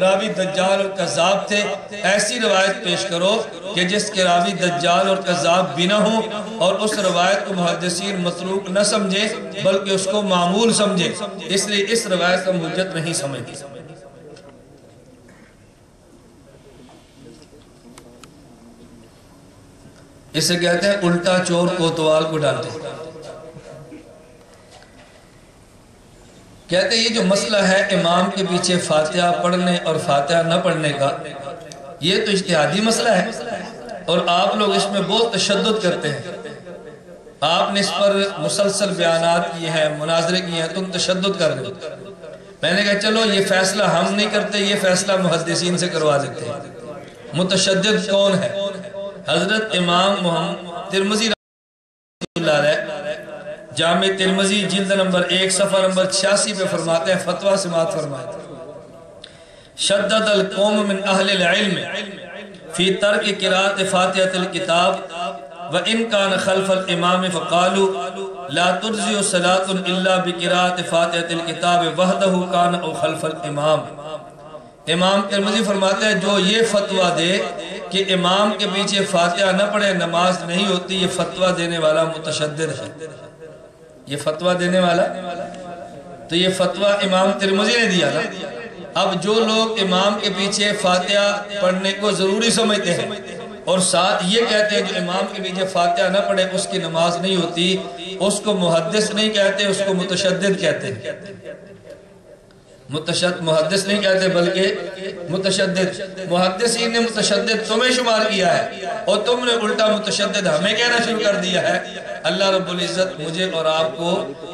راوی دجال اور کذاب تھے۔ ایسی روایت پیش کرو کہ جس کے راوی دجال اور کذاب بھی نہ ہوں، اور اس روایت کو محدثین متروک نہ سمجھے بلکہ اس کو معمول سمجھے، اس لیے اس روایت کو حجت نہیں سمجھتی۔ اسے کہتے ہیں الٹا چور کوتوال کو ڈالتے۔ کہتے ہیں یہ جو مسئلہ ہے امام کے پیچھے فاتحہ پڑھنے اور فاتحہ نہ پڑھنے کا، یہ تو اجتہادی مسئلہ ہے، اور آپ لوگ اس میں بہت تشدد کرتے ہیں۔ آپ نے اس پر مسلسل بیانات کیے ہیں، مناظرے کیے ہیں، تم تشدد کر رہے ہو۔ میں نے کہا چلو یہ فیصلہ ہم نہیں کرتے، یہ فیصلہ محدثین سے کروا دیتے ہیں۔ متشدد کون ہے؟ حضرت امام محمد ترمذی رحمۃ اللہ علیہ جامع ترمذی جلد نمبر 1 صفحہ نمبر 86 پہ فرماتے ہیں، فتویٰ سماعت فرماتے ہیں، شدد القوم من اہل العلم فی ترک قراءۃ فاتحۃ الکتاب وان کان خلف الامام فقالوا لا تجزئ صلاۃ الا بقراءۃ فاتحۃ الکتاب وحدہ کان او خلف الامام۔ امام ترمذی فرماتے ہیں جو یہ فتویٰ دے کہ امام کے پیچھے فاتحہ نہ پڑھے نماز نہیں ہوتی، یہ فتویٰ دینے والا متشدد ہے۔ یہ فتویٰ دینے والا، تو یہ فتویٰ امام ترمذی نے دیا نا۔ اب جو لوگ امام کے پیچھے فاتحہ پڑھنے کو ضروری سمجھتے ہیں اور ساتھ یہ کہتے ہیں جو امام کے پیچھے فاتحہ نہ پڑھے اس کی نماز نہیں ہوتی، اس کو محدث نہیں کہتے، اس کو متشدد کہتے ہیں۔ محدث نہیں کہتے بلکہ متشدد۔ محدثین نے متشدد تمہیں شمار کیا ہے اور تم نے الٹا متشدد ہمیں کہنا شروع کر دیا ہے۔ اللہ رب العزت مجھے اور آپ کو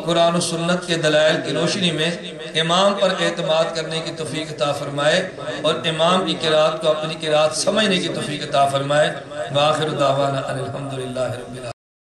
قرآن و سنت کے دلائل کی روشنی میں امام پر اعتماد کرنے کی توفیق عطا فرمائے اور امام کی قرات کو اپنی قرات سمجھنے کی توفیق عطا فرمائے۔ وآخر دعوانا ان الحمدللہ رب العالمین۔